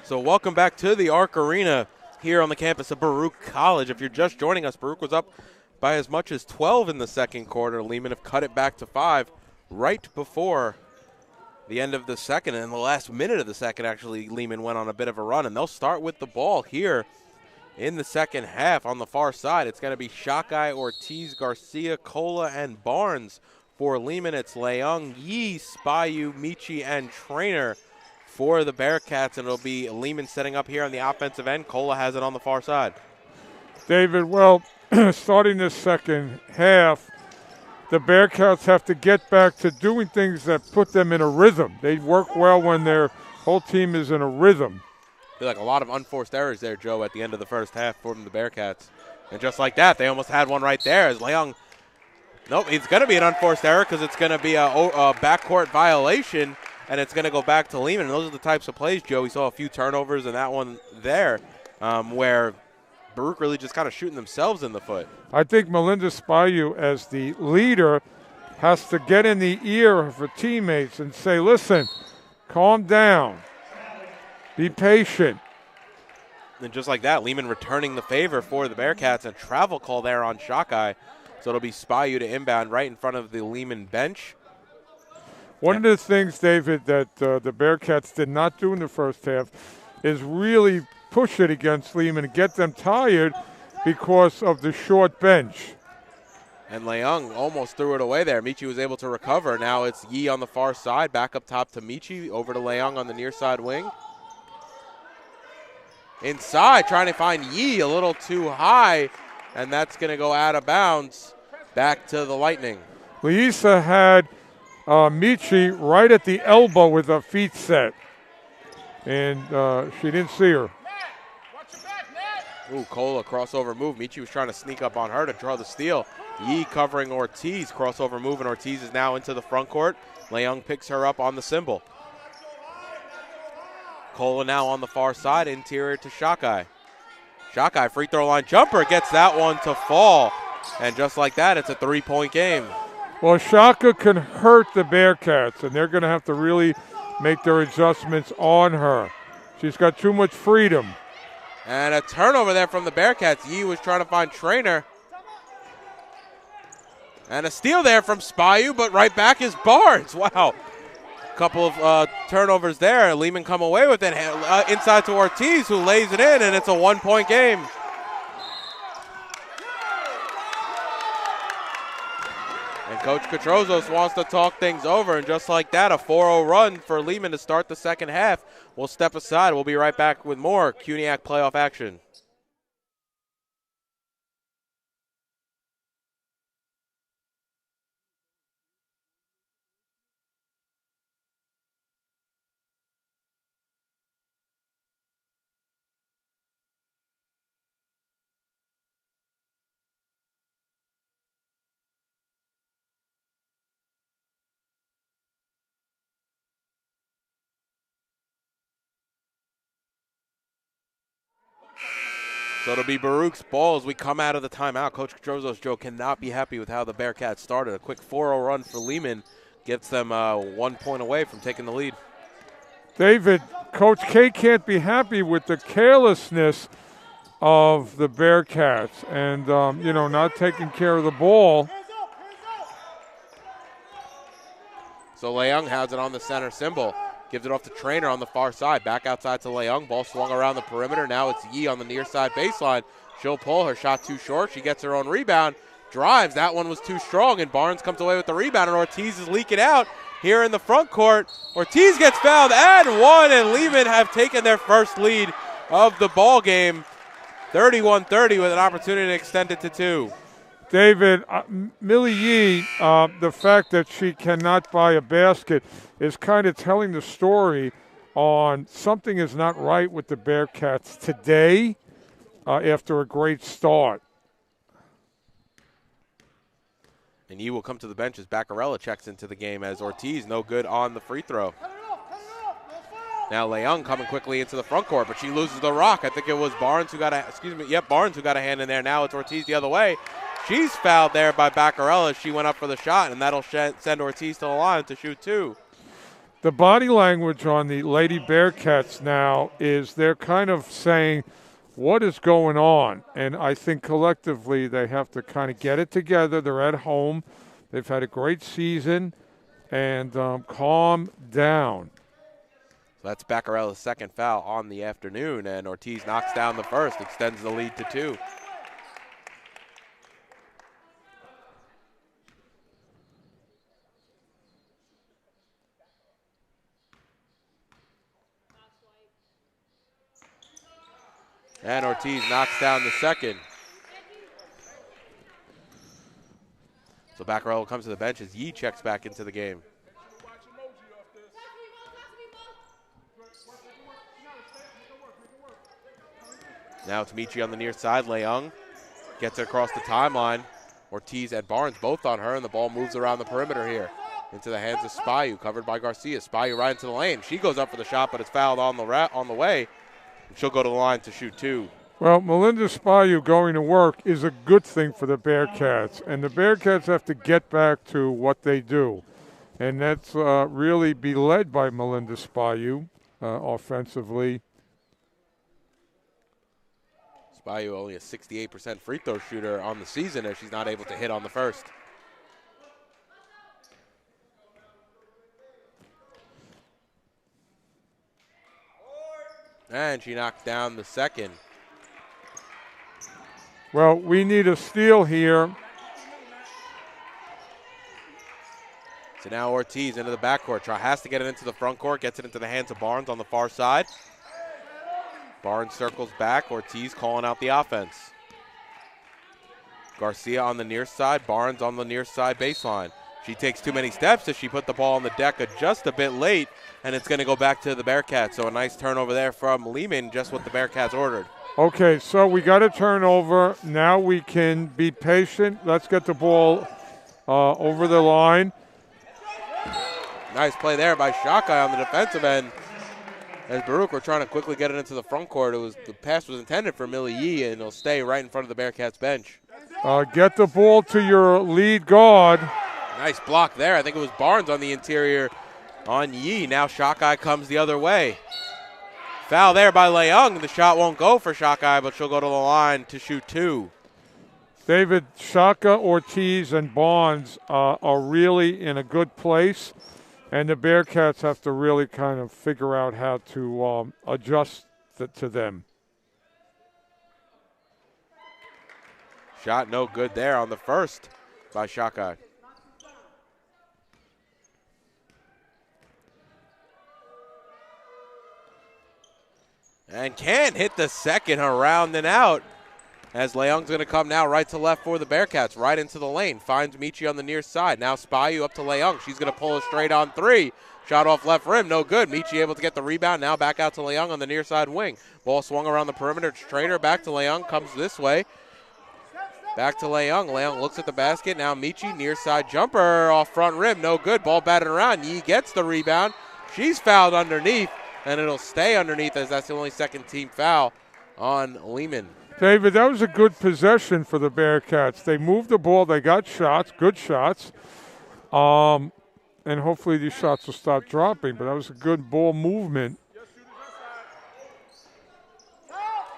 Speaker 2: So welcome back to the Arc Arena here on the campus of Baruch College. If you're just joining us, Baruch was up by as much as 12 in the second quarter. Lehman have cut it back to 5 right before the end of the second. And in the last minute of the second, actually, Lehman went on a bit of a run. And they'll start with the ball here in the second half on the far side. It's going to be Shakai, Ortiz, Garcia, Cola, and Barnes. For Lehman, it's Leung, Yi, Spahiu, Michi, and Traynor for the Bearcats, and it'll be Lehman setting up here on the offensive end. Cola has it on the far side.
Speaker 3: David, well, starting this second half, the Bearcats have to get back to doing things that put them in a rhythm. They work well when their whole team is in a rhythm.
Speaker 2: I feel like a lot of unforced errors there, Joe, at the end of the first half from the Bearcats. And just like that, they almost had one right there as Leung. Nope, it's going to be an unforced error because it's going to be a backcourt violation. And it's going to go back to Lehman. And those are the types of plays, Joe. We saw a few turnovers in that one there where Baruch really just kind of shooting themselves in the foot.
Speaker 3: I think Melinda Spahiu, as the leader, has to get in the ear of her teammates and say, listen, calm down. Be patient.
Speaker 2: And just like that, Lehman returning the favor for the Bearcats. A travel call there on Shakai. So it'll be Spahiu to inbound right in front of the Lehman bench.
Speaker 3: One of the things, David, that the Bearcats did not do in the first half is really push it against Lehman and get them tired because of the short bench.
Speaker 2: And Leung almost threw it away there. Michi was able to recover. Now it's Yi on the far side, back up top to Michi, over to Leung on the near side wing. Inside, trying to find Yi a little too high, and that's going to go out of bounds back to the Lightning.
Speaker 3: Elissa had Michi right at the elbow with her feet set, and she didn't see her.
Speaker 2: Ooh, Cola crossover move. Michi was trying to sneak up on her to draw the steal. Yi covering Ortiz, crossover move, and Ortiz is now into the front court. Leung picks her up on the cymbal. Cola now on the far side, interior to Shakai. Shakai, free throw line jumper, gets that one to fall. And just like that, it's a three-point game.
Speaker 3: Well, Shaka can hurt the Bearcats, and they're going to have to really make their adjustments on her. She's got too much freedom.
Speaker 2: And a turnover there from the Bearcats. Yi was trying to find Traynor. And a steal there from Spahiu, but right back is Barnes. Wow. A couple of turnovers there. Lehman come away with it. Inside to Ortiz, who lays it in, and it's a one-point game. And Coach Katrozos wants to talk things over, and just like that, a 4-0 run for Lehman to start the second half. We'll step aside. We'll be right back with more CUNYAC playoff action. So it'll be Baruch's ball as we come out of the timeout. Coach Katrozos, Joe, cannot be happy with how the Bearcats started. A quick 4-0 run for Lehman gets them 1 point away from taking the lead.
Speaker 3: David, Coach K can't be happy with the carelessness of the Bearcats and, not taking care of the ball.
Speaker 2: So Leung has it on the center cymbal. Gives it off to Traynor on the far side. Back outside to Leung. Ball swung around the perimeter. Now it's Yi on the near side baseline. She'll pull. Her shot too short. She gets her own rebound. Drives. That one was too strong, and Barnes comes away with the rebound, and Ortiz is leaking out here in the front court. Ortiz gets fouled and one, and Lehman have taken their first lead of the ball game. 31-30 with an opportunity to extend it to 2.
Speaker 3: David, Millie Yi, the fact that she cannot buy a basket is kind of telling the story on something is not right with the Bearcats today after a great start.
Speaker 2: And Yi will come to the bench as Baccarella checks into the game as Ortiz no good on the free throw. Now Leung coming quickly into the front court, but she loses the rock. I think it was Barnes who got Barnes who got a hand in there. Now it's Ortiz the other way. She's fouled there by Baccarella as she went up for the shot, and that'll send Ortiz to the line to shoot 2.
Speaker 3: the body language on the Lady Bearcats now is they're kind of saying, what is going on? And I think collectively they have to kind of get it together. They're at home. They've had a great season. And calm down.
Speaker 2: So that's Beccarella's second foul on the afternoon, and Ortiz knocks down the first, extends the lead to 2. And Ortiz knocks down the second. So Beccarella comes to the bench as Yee checks back into the game. Now it's Michi on the near side. Leung gets it across the timeline. Ortiz and Barnes both on her, and the ball moves around the perimeter here into the hands of Spahiu, covered by Garcia. Spahiu right into the lane. She goes up for the shot, but it's fouled on the way. And she'll go to the line to shoot 2.
Speaker 3: Well, Melinda Spahiu going to work is a good thing for the Bearcats, and the Bearcats have to get back to what they do, and that's really be led by Melinda Spahiu offensively.
Speaker 2: Spahiu only a 68% free throw shooter on the season as she's not able to hit on the first. And she knocks down the second.
Speaker 3: Well, we need a steal here.
Speaker 2: So now Ortiz into the backcourt. Has to get it into the front court, gets it into the hands of Barnes on the far side. Barnes circles back. Ortiz calling out the offense. Garcia on the near side. Barnes on the near side baseline. She takes too many steps as she put the ball on the deck just a bit late, and it's going to go back to the Bearcats. So a nice turnover there from Lehman, just what the Bearcats ordered.
Speaker 3: Okay, so we got a turnover. Now we can be patient. Let's get the ball over the line.
Speaker 2: Nice play there by Shakai on the defensive end. As Baruch were trying to quickly get it into the front court, the pass was intended for Millie Yee, and it'll stay right in front of the Bearcats bench.
Speaker 3: Get the ball to your lead guard.
Speaker 2: Nice block there. I think it was Barnes on the interior on Yee. Now Shakai comes the other way. Foul there by Leung. The shot won't go for Shakai, but she'll go to the line to shoot 2.
Speaker 3: David, Shaka, Ortiz, and Barnes are really in a good place, and the Bearcats have to really kind of figure out how to adjust to them.
Speaker 2: Shot no good there on the first by Shakai. And can't hit the second around and out as Leung's going to come now right to left for the Bearcats, right into the lane. Finds Michi on the near side. Now Spahiu up to Leung. She's going to pull a straight on 3. Shot off left rim, no good. Michi able to get the rebound. Now back out to Leung on the near side wing. Ball swung around the perimeter. Traynor back to Leung, comes this way. Back to Leung. Leung looks at the basket. Now Michi, near side jumper off front rim, no good. Ball batted around. Yee gets the rebound. She's fouled underneath, and it'll stay underneath as that's the only second team foul on Lehman.
Speaker 3: David, that was a good possession for the Bearcats. They moved the ball. They got shots, good shots. And hopefully these shots will stop dropping, but that was a good ball movement.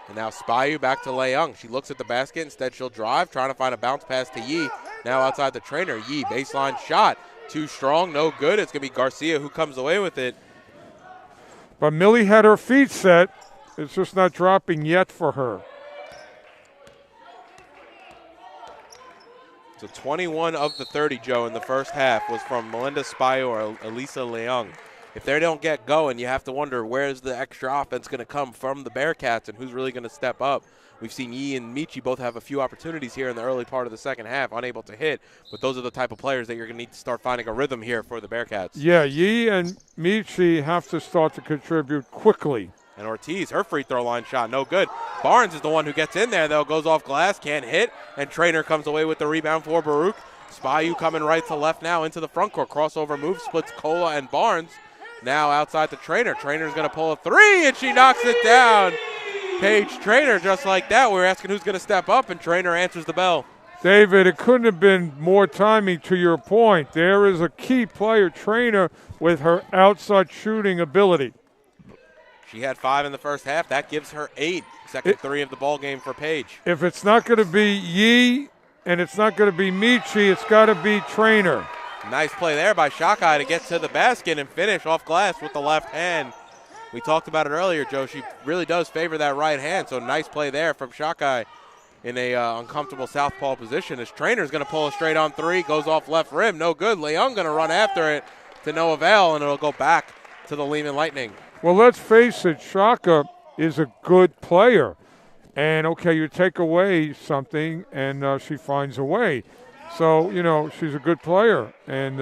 Speaker 2: And now Spahiu back to Leung. She looks at the basket. Instead, she'll drive, trying to find a bounce pass to Yee. Now outside the Traynor. Yee, baseline shot. Too strong, no good. It's going to be Garcia who comes away with it.
Speaker 3: But Millie had her feet set. It's just not dropping yet for her.
Speaker 2: So 21 of the 30, Joe, in the first half was from Melinda Spahiu or Elissa Leung. If they don't get going, you have to wonder where's the extra offense going to come from the Bearcats and who's really going to step up. We've seen Yee and Michi both have a few opportunities here in the early part of the second half, unable to hit. But those are the type of players that you're going to need to start finding a rhythm here for the Bearcats.
Speaker 3: Yeah, Yee and Michi have to start to contribute quickly.
Speaker 2: And Ortiz, her free throw line shot, no good. Barnes is the one who gets in there, though, goes off glass, can't hit. And Traynor comes away with the rebound for Baruch. Spahiu coming right to left now into the front court. Crossover move, splits Kola and Barnes. Now outside the Traynor. Traynor's going to pull a 3, and she knocks it down. Paige Traynor, just like that. We were asking who's going to step up, and Traynor answers the bell.
Speaker 3: David, it couldn't have been more timing to your point. There is a key player, Traynor, with her outside shooting ability.
Speaker 2: She had 5 in the first half. That gives her 8. Second 3 of the ball game for Paige.
Speaker 3: If it's not going to be Yee and it's not going to be Michi, it's got to be Traynor.
Speaker 2: Nice play there by Shakai to get to the basket and finish off glass with the left hand. We talked about it earlier, Joe. She really does favor that right hand, so nice play there from Shakai in a uncomfortable southpaw position. As Traynor's going to pull a straight on 3, goes off left rim, no good. Leung going to run after it to no avail, and it'll go back to the Lehman Lightning.
Speaker 3: Well, let's face it, Shaka is a good player. And, okay, you take away something, and she finds a way. So, you know, she's a good player. And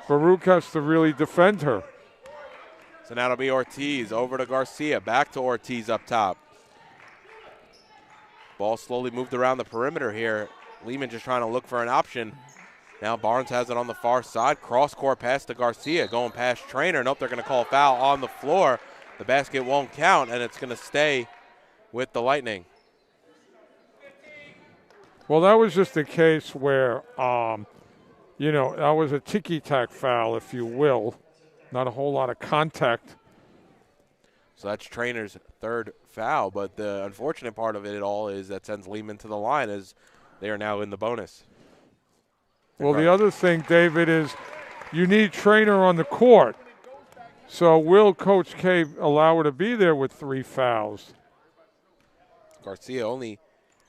Speaker 3: Baruch has to really defend her.
Speaker 2: So now it'll be Ortiz over to Garcia. Back to Ortiz up top. Ball slowly moved around the perimeter here. Lehman just trying to look for an option. Now Barnes has it on the far side. Cross-court pass to Garcia. Going past Traynor. Nope, they're going to call a foul on the floor. The basket won't count, and it's going to stay with the Lightning.
Speaker 3: Well, that was just a case where, you know, that was a ticky-tack foul, if you will. Not a whole lot of contact.
Speaker 2: So that's Traynor's 3rd foul, but the unfortunate part of it all is that sends Lehman to the line as they are now in the bonus.
Speaker 3: Well, the other thing, David, is you need Traynor on the court. So will Coach K allow her to be there with 3 fouls?
Speaker 2: Garcia only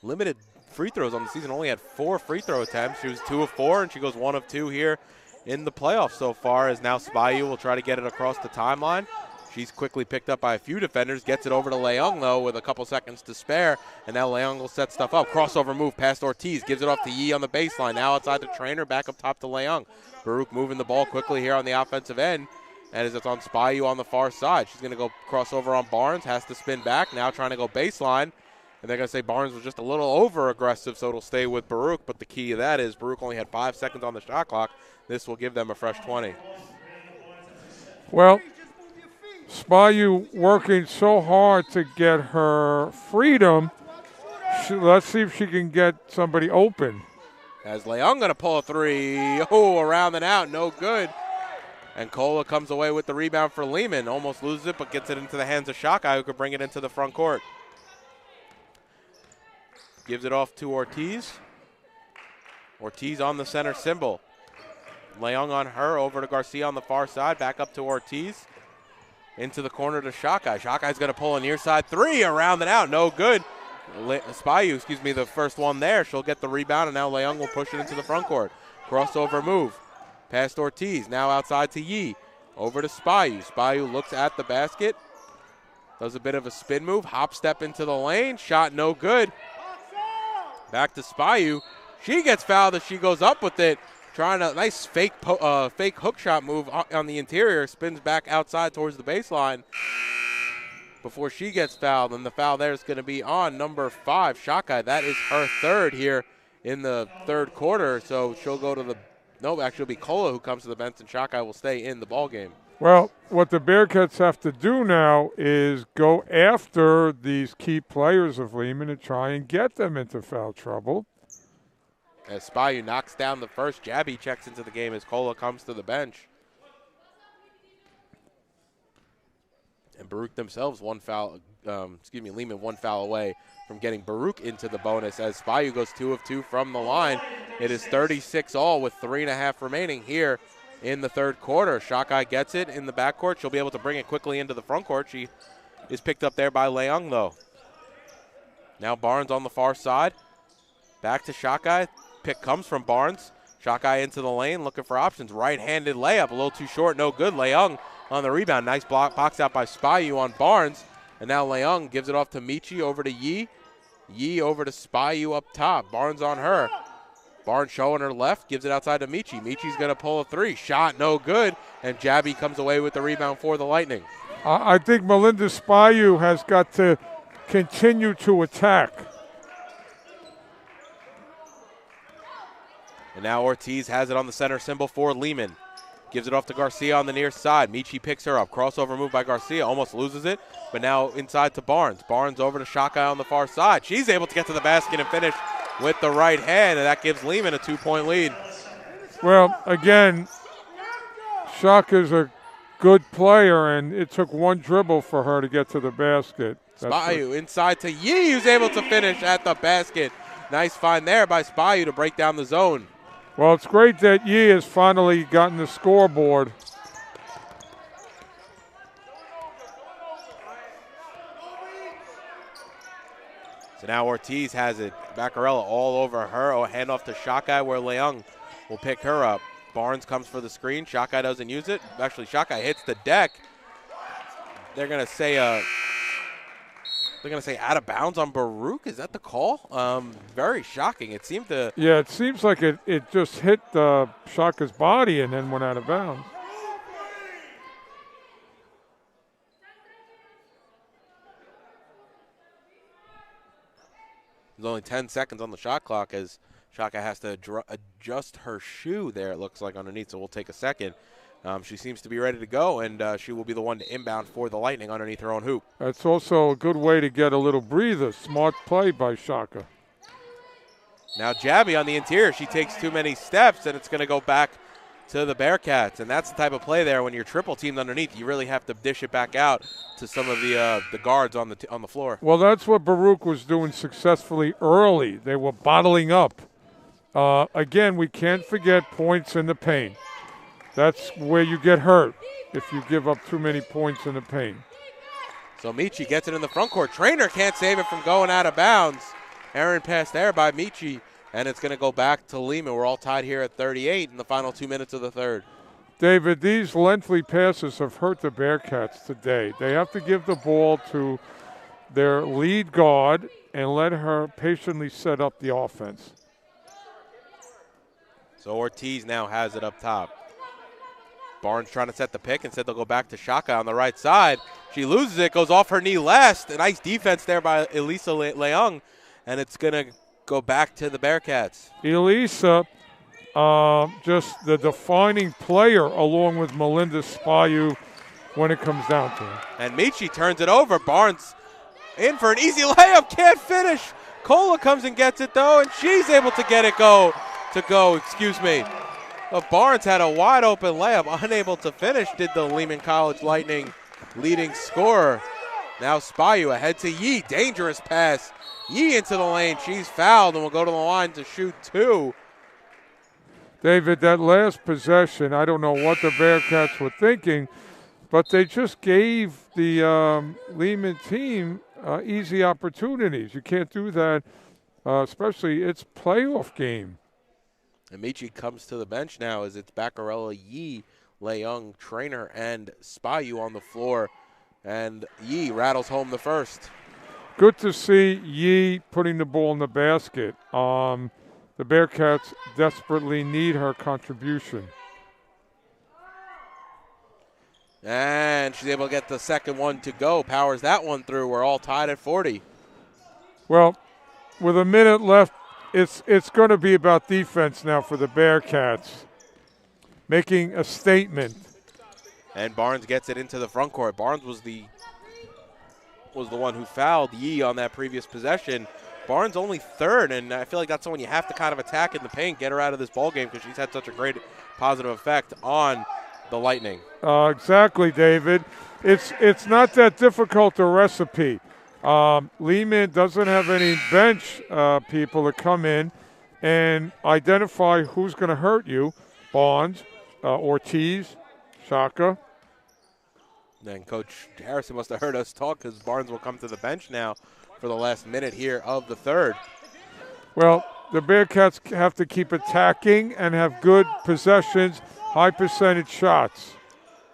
Speaker 2: limited free throws on the season, only had 4 free throw attempts. She was 2 of 4, and she goes 1 of 2 here in the playoffs so far, as now Spahiu will try to get it across the timeline. She's quickly picked up by a few defenders, gets it over to Leung, though, with a couple seconds to spare, and now Leung will set stuff up. Crossover move past Ortiz, gives it off to Yee on the baseline. Now outside the Traynor, back up top to Leung. Baruch moving the ball quickly here on the offensive end, and as it's on Spahiu on the far side. She's going to go crossover on Barnes, has to spin back, now trying to go baseline. And they're going to say Barnes was just a little over-aggressive, so it'll stay with Baruch. But the key to that is Baruch only had 5 seconds on the shot clock. This will give them a fresh 20.
Speaker 3: Well, Spahiu working so hard to get her freedom. Let's see if she can get somebody open.
Speaker 2: As Leung going to pull a 3. Oh, around and out, no good. And Kola comes away with the rebound for Lehman. Almost loses it, but gets it into the hands of Shakai, who could bring it into the front court. Gives it off to Ortiz. Ortiz on the center symbol. Leung on her, over to Garcia on the far side, back up to Ortiz. Into the corner to Shakai. Shakai's going to pull a near side 3, around and out, no good. Spahiu, the first one there. She'll get the rebound, and now Leung will push it into the front court. Crossover move. Past Ortiz, now outside to Yee. Over to Spahiu. Spahiu looks at the basket. Does a bit of a spin move, hop step into the lane. Shot no good. Back to Spahiu. She gets fouled as she goes up with it. Trying a nice fake hook shot move on the interior. Spins back outside towards the baseline before she gets fouled. And the foul there is going to be on number 5, Shakai. That is her 3rd here in the 3rd quarter. So she'll go to the – no, actually it'll be Kola who comes to the bench, and Shakai will stay in the ballgame.
Speaker 3: Well, what the Bearcats have to do now is go after these key players of Lehman and try and get them into foul trouble.
Speaker 2: As Spahiu knocks down the first jab, he checks into the game as Kola comes to the bench. And Baruch themselves Lehman 1 foul away from getting Baruch into the bonus as Spahiu goes 2 of 2 from the line. It is 36-all with 3.5 remaining here in the 3rd quarter. Shakai gets it in the backcourt. She'll be able to bring it quickly into the front court. She is picked up there by Leung, though. Now Barnes on the far side. Back to Shakai. Pick comes from Barnes. Shakai into the lane, looking for options. Right-handed layup, a little too short, no good. Leung on the rebound. Nice block, box out by Spahiu on Barnes. And now Leung gives it off to Michi, over to Yee. Yee over to Spahiu up top. Barnes on her. Barnes showing her left, gives it outside to Michi. Michi's going to pull a 3. Shot no good, and Jabby comes away with the rebound for the Lightning.
Speaker 3: I think Melinda Spahiu has got to continue to attack.
Speaker 2: And now Ortiz has it on the center symbol for Lehman. Gives it off to Garcia on the near side. Michi picks her up. Crossover move by Garcia. Almost loses it. But now inside to Barnes. Barnes over to Shakai on the far side. She's able to get to the basket and finish with the right hand, and that gives Lehman a 2-point lead.
Speaker 3: Well, again, Shaka's a good player, and it took one dribble for her to get to the basket.
Speaker 2: Spahiu inside to Yee, who's able to finish at the basket. Nice find there by Spahiu to break down the zone.
Speaker 3: Well, it's great that Yee has finally gotten the scoreboard.
Speaker 2: So now Ortiz has it. Baccarella all over her. Oh, handoff to Shakai where Leung will pick her up. Barnes comes for the screen. Shakai doesn't use it. Actually, Shakai hits the deck. They're gonna say out of bounds on Baruch. Is that the call? Very shocking. It seemed to.
Speaker 3: Yeah, it seems like it just hit Shaka's body and then went out of bounds.
Speaker 2: There's only 10 seconds on the shot clock as Shaka has to adjust her shoe there, it looks like, underneath, so we'll take a second. She seems to be ready to go, and she will be the one to inbound for the Lightning underneath her own hoop.
Speaker 3: That's also a good way to get a little breather. Smart play by Shaka.
Speaker 2: Now Jabby on the interior. She takes too many steps, and it's going to go back to the Bearcats, and that's the type of play there when you're triple teamed underneath. You really have to dish it back out to some of the guards on the floor.
Speaker 3: Well, that's what Baruch was doing successfully early. They were bottling up. Again, we can't forget points in the paint. That's where you get hurt if you give up too many points in the paint.
Speaker 2: So Michi gets it in the front court. Traynor can't save it from going out of bounds. Aaron pass there by Michi, and it's going to go back to Lehman. We're all tied here at 38 in the final 2 minutes of the third.
Speaker 3: David, these lengthy passes have hurt the Bearcats today. They have to give the ball to their lead guard and let her patiently set up the offense.
Speaker 2: So Ortiz now has it up top. Barnes trying to set the pick. Instead, they'll go back to Shaka on the right side. She loses it, goes off her knee last. A nice defense there by Elissa Leung, and it's going to go back to the Bearcats.
Speaker 3: Elissa, just the defining player along with Melinda Spahiu when it comes down to it.
Speaker 2: And Michi turns it over. Barnes in for an easy layup, can't finish. Cola comes and gets it though, and she's able to get it go. Barnes had a wide open layup, unable to finish, did the Lehman College Lightning leading scorer. Now Spahiu ahead to Yee, dangerous pass. Yee into the lane, she's fouled and will go to the line to shoot two.
Speaker 3: David, that last possession, I don't know what the Bearcats were thinking, but they just gave the Lehman team easy opportunities. You can't do that, especially it's playoff game.
Speaker 2: And Michi comes to the bench now as it's Baccarella, Yee, Leung, Traynor, and Spahiu on the floor. And Yee rattles home the first.
Speaker 3: Good to see Yee putting the ball in the basket. The Bearcats desperately need her contribution.
Speaker 2: And she's able to get the second one to go. Powers that one through. We're all tied at 40.
Speaker 3: Well, with a minute left, it's going to be about defense now for the Bearcats, making a statement.
Speaker 2: And Barnes gets it into the front court. Barnes was the one who fouled Yee on that previous possession. Barnes only third, and I feel like that's someone you have to kind of attack in the paint, get her out of this ball game because she's had such a great positive effect on the Lightning.
Speaker 3: Exactly, David. It's not that difficult a recipe. Lehman doesn't have any bench people to come in and identify who's going to hurt you. Barnes, Ortiz, Shaka.
Speaker 2: Then Coach Harrison must have heard us talk because Barnes will come to the bench now for the last minute here of the third.
Speaker 3: Well, the Bearcats have to keep attacking and have good possessions, high percentage shots.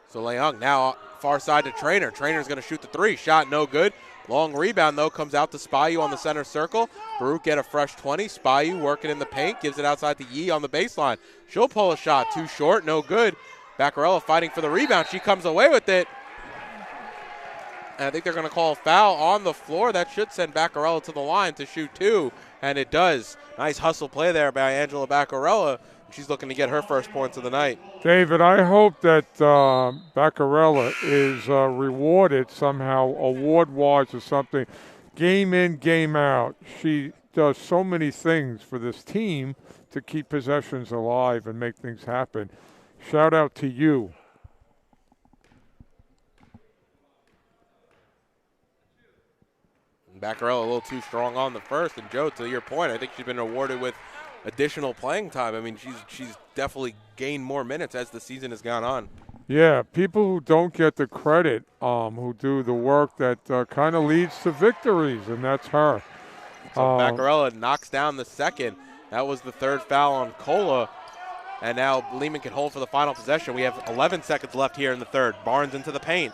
Speaker 2: So Leung now far side to Traynor. Trainor's going to shoot the three. Shot no good. Long rebound, though, comes out to Spahiu on the center circle. Baruch get a fresh 20. Spahiu working in the paint, gives it outside to Yee on the baseline. She'll pull a shot, too short, no good. Baccarella fighting for the rebound. She comes away with it. And I think they're going to call a foul on the floor. That should send Baccarella to the line to shoot two, and it does. Nice hustle play there by Angela Baccarella. She's looking to get her first points of the night.
Speaker 3: David, I hope that Baccarella is rewarded somehow, award-wise or something. Game in, game out. She does so many things for this team to keep possessions alive and make things happen. Shout out to you.
Speaker 2: Baccarella a little too strong on the first, and Joe, to your point, I think she's been awarded with additional playing time. I mean, she's definitely gained more minutes as the season has gone on.
Speaker 3: Yeah, people who don't get the credit, who do the work that kind of leads to victories, and that's her.
Speaker 2: So Baccarella knocks down the second. That was the third foul on Cola, and now Lehman can hold for the final possession. We have 11 seconds left here in the third. Barnes into the paint.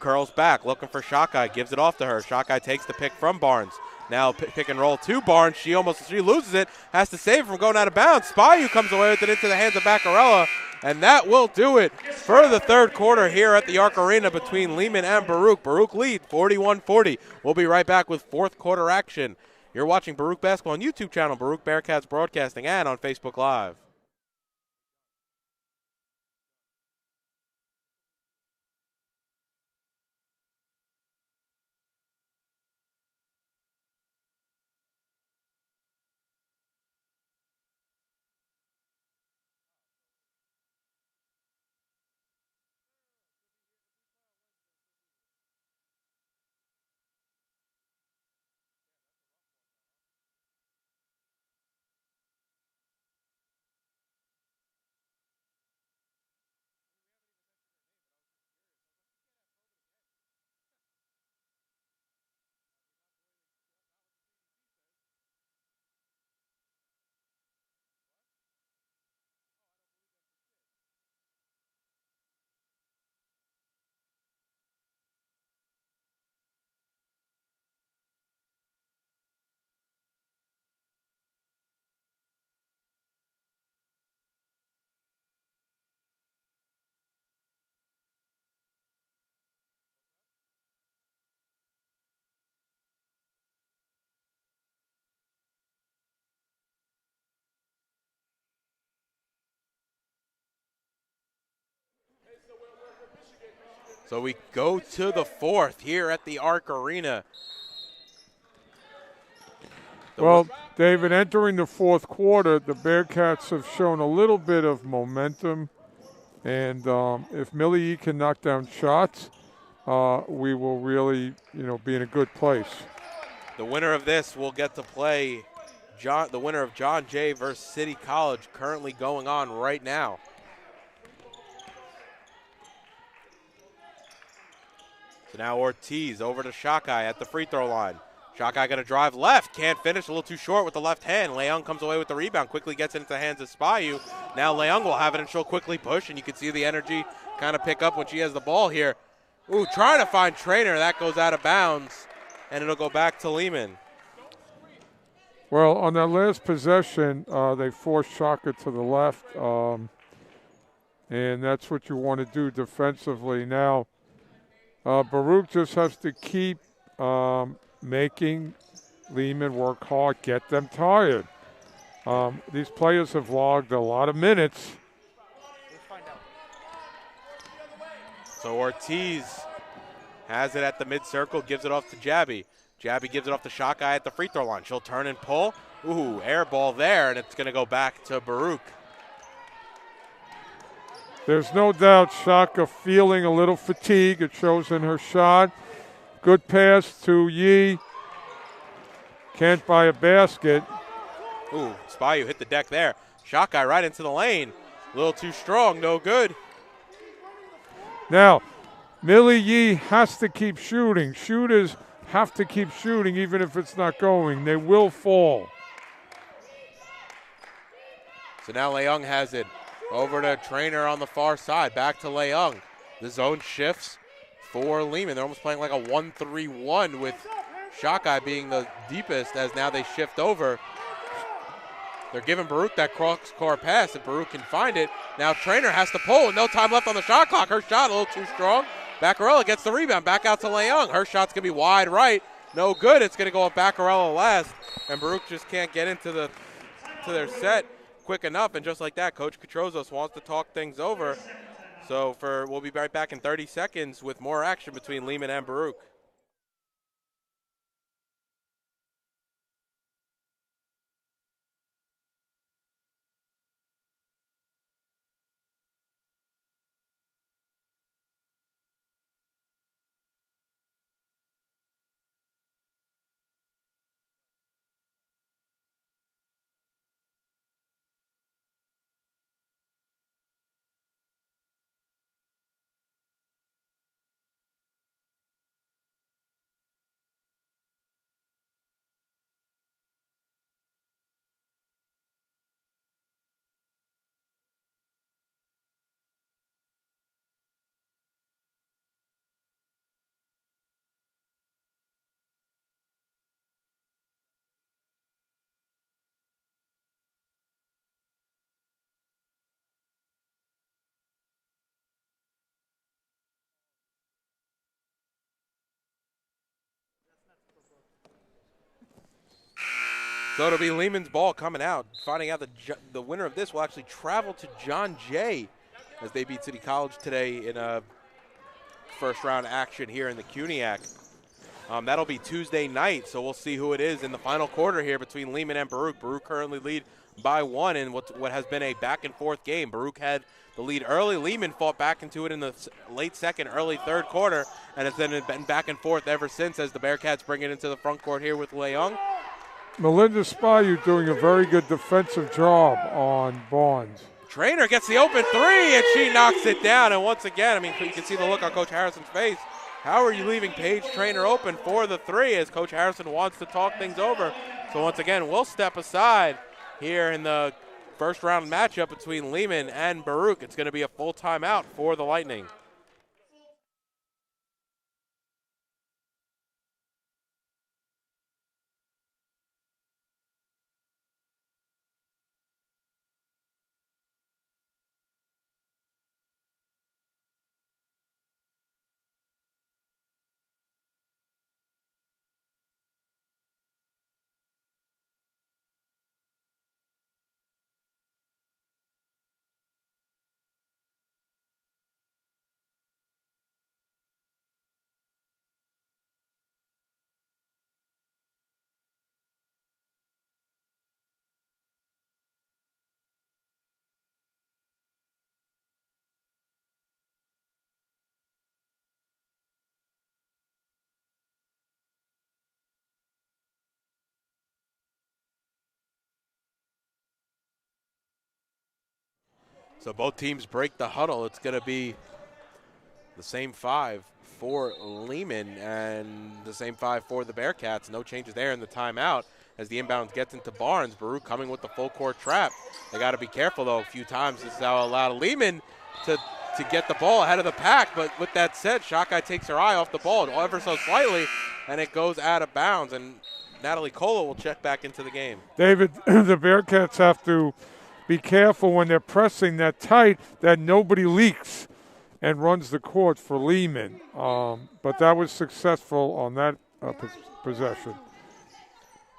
Speaker 2: Curls back, looking for Shakai, gives it off to her. Shakai takes the pick from Barnes. Now pick and roll to Barnes. She loses it, has to save it from going out of bounds. Spahiu comes away with it into the hands of Baccarella, and that will do it for the third quarter here at the Arc Arena between Lehman and Baruch. Baruch lead 41-40. We'll be right back with fourth quarter action. You're watching Baruch Basketball on YouTube channel, Baruch Bearcats Broadcasting, and on Facebook Live. So we go to the fourth here at the Arc Arena.
Speaker 3: Well, David, entering the fourth quarter, the Bearcats have shown a little bit of momentum. And if Millie Yee can knock down shots, we will really, be in a good place.
Speaker 2: The winner of this will get to play the winner of John Jay versus City College, currently going on right now. So now Ortiz over to Shakai at the free throw line. Shakai going to drive left, can't finish, a little too short with the left hand. Leung comes away with the rebound, quickly gets it into the hands of Spahiu. Now Leung will have it and she'll quickly push, and you can see the energy kind of pick up when she has the ball here. Ooh, trying to find Traynor, that goes out of bounds, and it'll go back to Lehman.
Speaker 3: Well, on that last possession, they forced Shaka to the left, and that's what you want to do defensively. Now, Baruch just has to keep making Lehman work hard, get them tired. These players have logged a lot of minutes.
Speaker 2: So Ortiz has it at the mid-circle, gives it off to Jabby. Jabby gives it off to Shakai at the free throw line. She'll turn and pull. Ooh, air ball there, and it's going to go back to Baruch.
Speaker 3: There's no doubt Shaka feeling a little fatigue. It shows in her shot. Good pass to Yee. Can't buy a basket.
Speaker 2: Ooh, Spahiu hit the deck there. Shakai right into the lane. A little too strong, no good.
Speaker 3: Now, Millie Yee has to keep shooting. Shooters have to keep shooting even if it's not going. They will fall.
Speaker 2: So now Leung has it. Over to Traynor on the far side. Back to Leung. The zone shifts for Lehman. They're almost playing like a 1-3-1 with Shakai being the deepest as now they shift over. They're giving Baruch that cross-court pass if Baruch can find it. Now Traynor has to pull. No time left on the shot clock. Her shot a little too strong. Baccarella gets the rebound. Back out to Leung. Her shot's going to be wide right. No good. It's going to go with Baccarella last. And Baruch just can't get into their set quick enough, and just like that, Coach Katrozos wants to talk things over. So we'll be right back in 30 seconds with more action between Lehman and Baruch. So it'll be Lehman's ball coming out. Finding out the winner of this will actually travel to John Jay as they beat City College today in a first-round action here in the CUNYAC. That'll be Tuesday night, so we'll see who it is in the final quarter here between Lehman and Baruch. Baruch currently lead by 1 in what has been a back-and-forth game. Baruch had the lead early. Lehman fought back into it in the late second, early third quarter, and it's then been back and forth ever since as the Bearcats bring it into the front court here with Leung.
Speaker 3: Melinda Spahiu doing a very good defensive job on Barnes.
Speaker 2: Traynor gets the open three, and she knocks it down. And once again, I mean, you can see the look on Coach Harrison's face. How are you leaving Paige Traynor open for the three as Coach Harrison wants to talk things over? So once again, we'll step aside here in the first round matchup between Lehman and Baruch. It's going to be a full timeout for the Lightning. So both teams break the huddle. It's going to be the same 5 for Lehman and the same 5 for the Bearcats. No changes there in the timeout as the inbound gets into Barnes. Baruch coming with the full court trap. They got to be careful, though. A few times this is how allowed Lehman to get the ball ahead of the pack. But with that said, Shakai takes her eye off the ball ever so slightly, and it goes out of bounds. And Natalie Cola will check back into the game.
Speaker 3: David, the Bearcats have to be careful when they're pressing that tight that nobody leaks and runs the court for Lehman. But that was successful on that possession.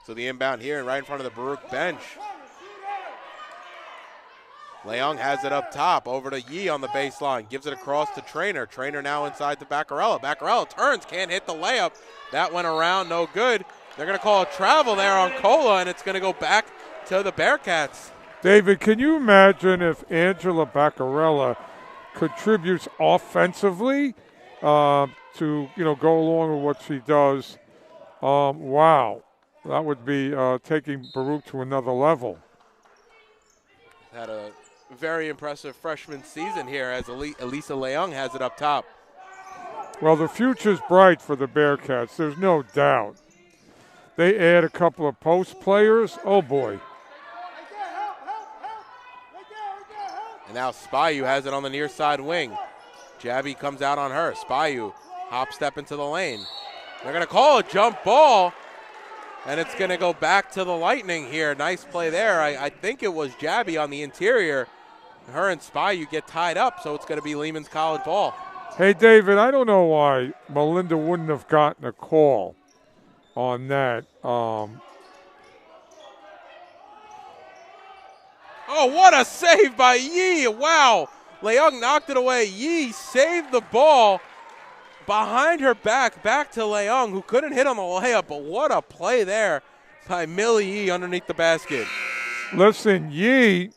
Speaker 2: So the inbound here right in front of the Baruch bench. Leung has it up top over to Yee on the baseline. Gives it across to Traynor. Traynor now inside to Baccarella. Baccarella turns, can't hit the layup. That went around, no good. They're going to call a travel there on Cola, and it's going to go back to the Bearcats.
Speaker 3: David, can you imagine if Angela Baccarella contributes offensively to go along with what she does? Wow, that would be taking Baruch to another level.
Speaker 2: Had a very impressive freshman season here as Elissa Leung has it up top.
Speaker 3: Well, the future's bright for the Bearcats. There's no doubt. They add a couple of post players. Oh boy.
Speaker 2: And now Spahiu has it on the near side wing. Jabby comes out on her. Spahiu, hop step into the lane. They're going to call a jump ball, and it's going to go back to the Lightning here. Nice play there. I think it was Jabby on the interior. Her and Spahiu get tied up, so it's going to be Lehman's College ball.
Speaker 3: Hey, David, I don't know why Melinda wouldn't have gotten a call on that.
Speaker 2: Oh, what a save by Yee. Wow. Leung knocked it away. Yee saved the ball behind her back to Leung, who couldn't hit on the layup, but what a play there by Millie Yee underneath the basket.
Speaker 3: Listen, Yee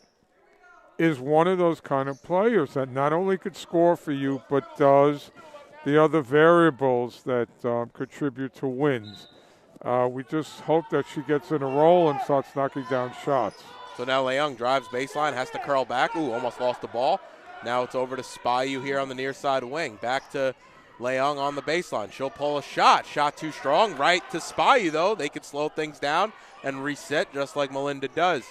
Speaker 3: is one of those kind of players that not only could score for you, but does the other variables that contribute to wins. We just hope that she gets in a roll and starts knocking down shots.
Speaker 2: So now Leung drives baseline, has to curl back. Ooh, almost lost the ball. Now it's over to Spahiu here on the near side wing. Back to Leung on the baseline. She'll pull a shot. Shot too strong. Right to Spahiu, though. They could slow things down and reset just like Melinda does.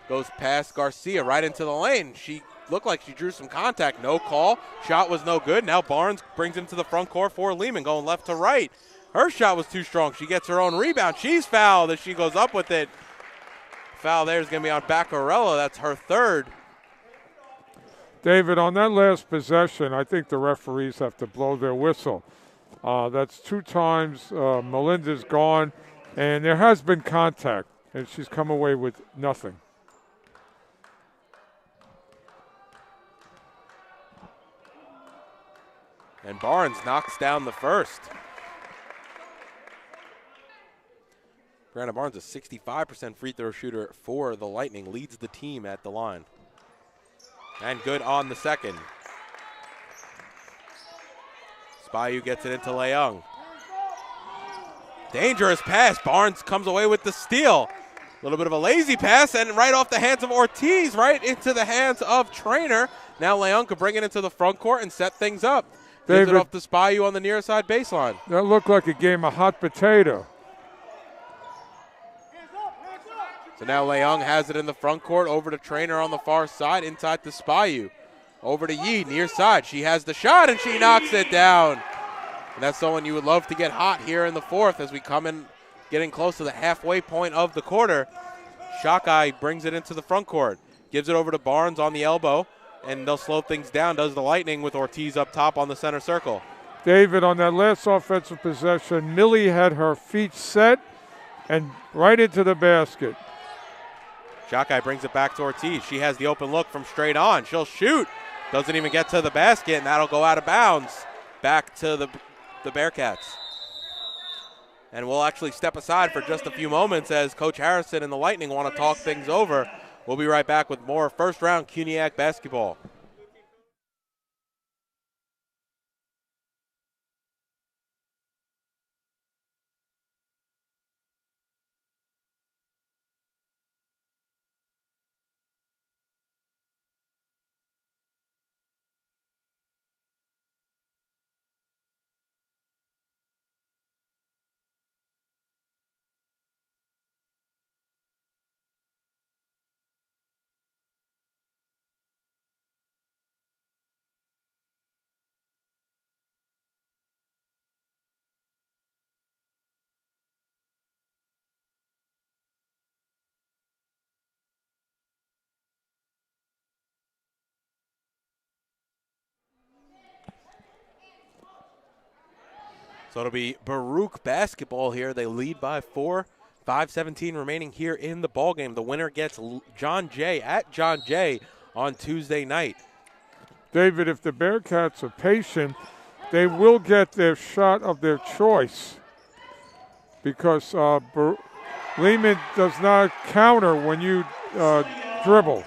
Speaker 2: Goes past Garcia right into the lane. She looked like she drew some contact. No call. Shot was no good. Now Barnes brings him to the front court for Lehman, going left to right. Her shot was too strong. She gets her own rebound. She's fouled as she goes up with it. Foul there is going to be on Baccarella. That's her third.
Speaker 3: David, on that last possession, I think the referees have to blow their whistle. That's 2 times Melinda's gone, and there has been contact. and she's come away with nothing.
Speaker 2: And Barnes knocks down the first. Brianna Barnes, a 65% free throw shooter for the Lightning, leads the team at the line. And good on the second. Spahiu gets it into Leung. Dangerous pass. Barnes comes away with the steal. A little bit of a lazy pass, and right off the hands of Ortiz, right into the hands of Traynor. Now Leung could bring it into the front court and set things up. Gives it off to Spahiu on the near side baseline.
Speaker 3: That looked like a game of hot potato.
Speaker 2: So now Leung has it in the front court, over to Traynor on the far side, inside to Spahiu. Over to Yi, near side. She has the shot, and she knocks it down. And that's someone you would love to get hot here in the fourth as we come in, getting close to the halfway point of the quarter. Shakai brings it into the front court, gives it over to Barnes on the elbow, and they'll slow things down, does the Lightning, with Ortiz up top on the center circle.
Speaker 3: David, on that last offensive possession, Millie had her feet set and right into the basket.
Speaker 2: Shakai brings it back to Ortiz. She has the open look from straight on. She'll shoot. Doesn't even get to the basket, and that'll go out of bounds. Back to the Bearcats. And we'll actually step aside for just a few moments as Coach Harrison and the Lightning want to talk things over. We'll be right back with more first-round CUNYAC basketball. So it'll be Baruch basketball here. They lead by 4. 5:17 remaining here in the ballgame. The winner gets John Jay at John Jay on Tuesday night.
Speaker 3: David, if the Bearcats are patient, they will get their shot of their choice because Lehman does not counter when you dribble.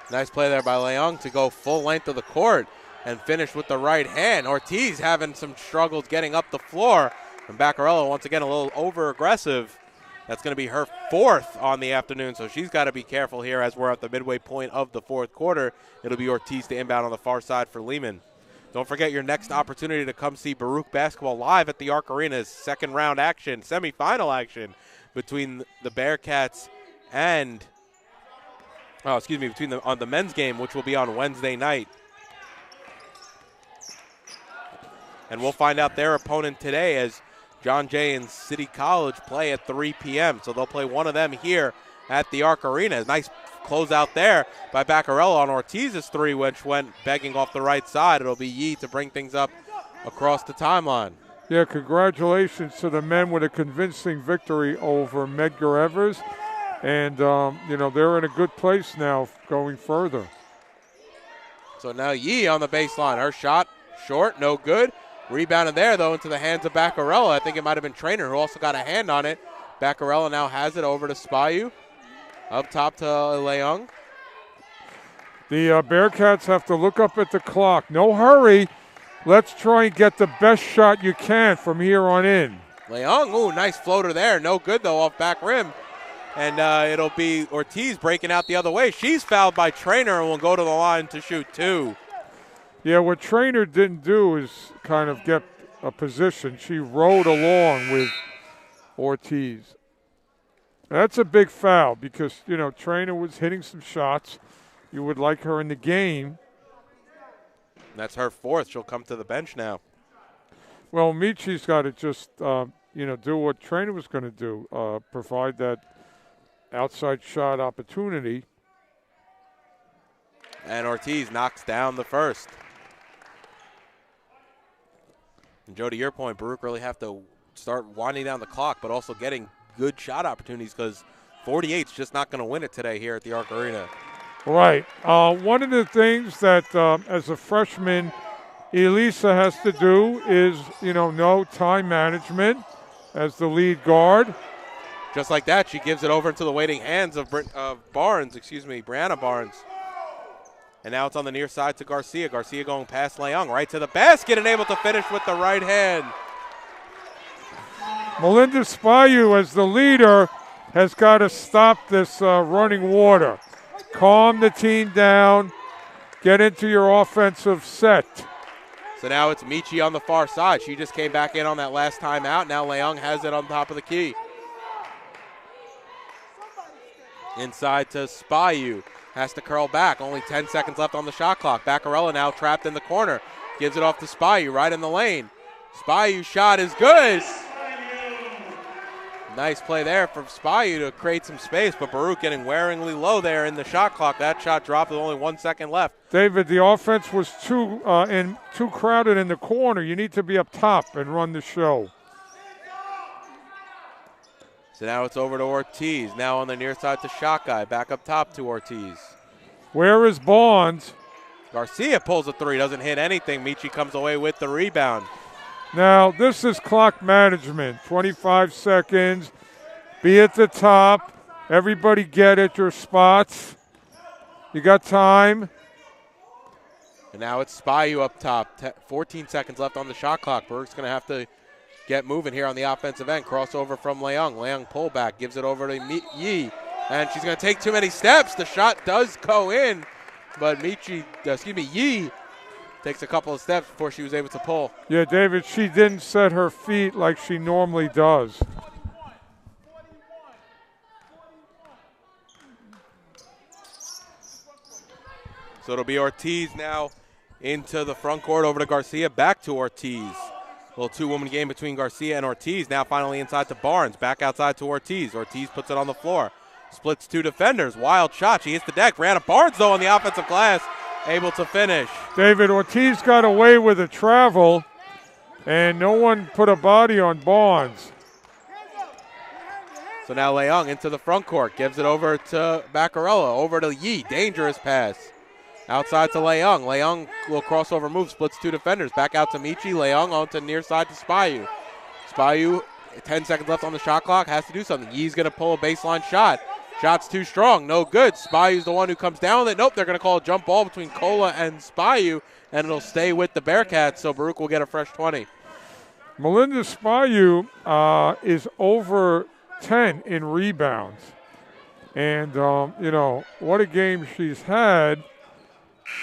Speaker 2: Nice play there by Leung to go full length of the court and finish with the right hand. Ortiz having some struggles getting up the floor. And Baccarello, once again, a little over-aggressive. That's going to be her fourth on the afternoon, so she's got to be careful here as we're at the midway point of the fourth quarter. It'll be Ortiz to inbound on the far side for Lehman. Don't forget your next opportunity to come see Baruch basketball live at the Arc Arena's second-round action, semifinal action between the Bearcats and, on the men's game, which will be on Wednesday night. And we'll find out their opponent today as John Jay and City College play at 3 p.m. So they'll play one of them here at the Arc Arena. Nice closeout there by Baccarello on Ortiz's three, which went begging off the right side. It'll be Yi to bring things up across the timeline.
Speaker 3: Yeah, congratulations to the men with a convincing victory over Medgar Evers. And, they're in a good place now going further.
Speaker 2: So now Yi on the baseline. Her shot short, no good. Rebounded there, though, into the hands of Baccarello. I think it might have been Traynor who also got a hand on it. Baccarello now has it over to Spahiu. Up top to Leung.
Speaker 3: The Bearcats have to look up at the clock. No hurry. Let's try and get the best shot you can from here on in.
Speaker 2: Leung, ooh, nice floater there. No good, though, off back rim. And it'll be Ortiz breaking out the other way. She's fouled by Traynor and will go to the line to shoot two.
Speaker 3: Yeah, what Traynor didn't do is kind of get a position. She rode along with Ortiz. That's a big foul because, Traynor was hitting some shots. You would like her in the game.
Speaker 2: That's her fourth. She'll come to the bench now.
Speaker 3: Well, Michi's got to just, do what Traynor was going to do, provide that outside shot opportunity.
Speaker 2: And Ortiz knocks down the first. And Joe, to your point, Baruch really have to start winding down the clock, but also getting good shot opportunities because 48's just not going to win it today here at the Arc Arena.
Speaker 3: Right. One of the things that as a freshman, Elissa has to do is, know time management as the lead guard.
Speaker 2: Just like that, she gives it over into the waiting hands of Brianna Barnes. And now it's on the near side to Garcia. Garcia going past Leung, right to the basket and able to finish with the right hand.
Speaker 3: Melinda Spahiu, as the leader, has got to stop this running water. Calm the team down. Get into your offensive set.
Speaker 2: So now it's Michi on the far side. She just came back in on that last timeout. Now Leung has it on top of the key. Inside to Spahiu. Has to curl back. Only 10 seconds left on the shot clock. Baccarella now trapped in the corner. Gives it off to Spahiu right in the lane. Spahiu's shot is good. Nice play there from Spahiu to create some space, but Baruch getting wearingly low there in the shot clock. That shot dropped with only 1 second left.
Speaker 3: David, the offense was too crowded in the corner. You need to be up top and run the show.
Speaker 2: So now it's over to Ortiz. Now on the near side to Shot Guy. Back up top to Ortiz.
Speaker 3: Where is Barnes?
Speaker 2: Garcia pulls a three, doesn't hit anything. Michi comes away with the rebound.
Speaker 3: Now, this is clock management. 25 seconds. Be at the top. Everybody get at your spots. You got time.
Speaker 2: And now it's Spahiu up top. 14 seconds left on the shot clock. Baruch's going to have to get moving here on the offensive end. Crossover from Leung. Leung pullback, gives it over to Yi. And she's going to take too many steps. The shot does go in, but Yi takes a couple of steps before she was able to pull.
Speaker 3: Yeah, David, she didn't set her feet like she normally does.
Speaker 2: So it'll be Ortiz now into the front court, over to Garcia, back to Ortiz. Little two-woman game between Garcia and Ortiz. Now finally inside to Barnes, back outside to Ortiz. Ortiz puts it on the floor, splits two defenders. Wild shot, she hits the deck. Brianna Barnes, though, on the offensive glass, able to finish.
Speaker 3: David, Ortiz got away with a travel, and no one put a body on Barnes.
Speaker 2: So now Leung into the front court, gives it over to Baccarella, over to Yi. Dangerous pass. Outside to Leung. Leung will crossover move, splits two defenders. Back out to Michi. Leung onto near side to Spahiu. Spahiu, 10 seconds left on the shot clock, has to do something. Yi's going to pull a baseline shot. Shot's too strong, no good. Spahiu's the one who comes down with it. Nope, they're going to call a jump ball between Kola and Spahiu, and it'll stay with the Bearcats, so Baruch will get a fresh 20.
Speaker 3: Melinda Spahiu is over 10 in rebounds. And, what a game she's had.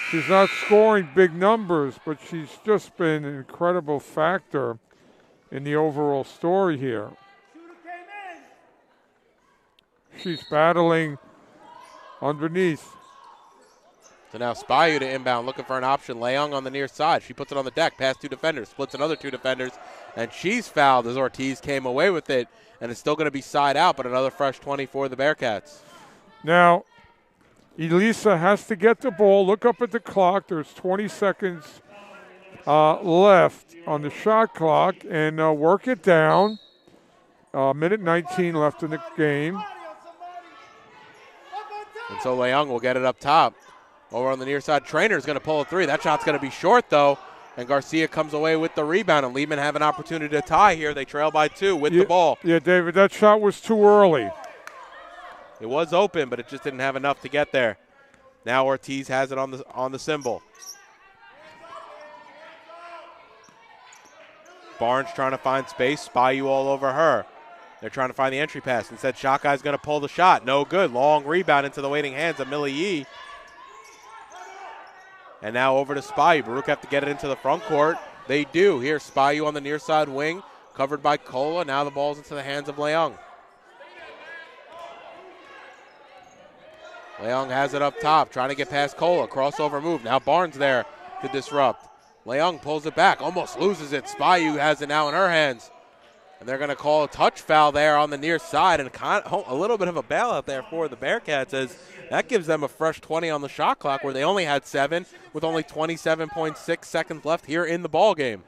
Speaker 3: She's not scoring big numbers, but she's just been an incredible factor in the overall story here. She's battling underneath.
Speaker 2: So now Spahiu to inbound, looking for an option. Leung on the near side. She puts it on the deck, past two defenders, splits another two defenders, and she's fouled as Ortiz came away with it, and it's still going to be side out, but another fresh 20 for the Bearcats.
Speaker 3: Now, Elissa has to get the ball. Look up at the clock. There's 20 seconds left on the shot clock, and work it down. Minute 19 left in the game.
Speaker 2: And so Leung will get it up top. Over on the near side, Traynor's going to pull a three. That shot's going to be short, though, and Garcia comes away with the rebound, and Lehman have an opportunity to tie here. They trail by two with the ball.
Speaker 3: Yeah, David, that shot was too early.
Speaker 2: It was open, but it just didn't have enough to get there. Now Ortiz has it on the symbol. Barnes trying to find space. Spahiu all over her. They're trying to find the entry pass. Instead, Shot Guy's going to pull the shot. No good. Long rebound into the waiting hands of Millie Yee. And now over to Spahiu. Baruch have to get it into the front court. They do. Here's Spahiu on the near side wing, covered by Kola. Now the ball's into the hands of Leung. Leung has it up top, trying to get past Kola. Crossover move. Now Barnes there to disrupt. Leung pulls it back, almost loses it. Spahiu has it now in her hands. And they're going to call a touch foul there on the near side, and a little bit of a bailout there for the Bearcats, as that gives them a fresh 20 on the shot clock, where they only had 7 with only 27.6 seconds left here in the ball game.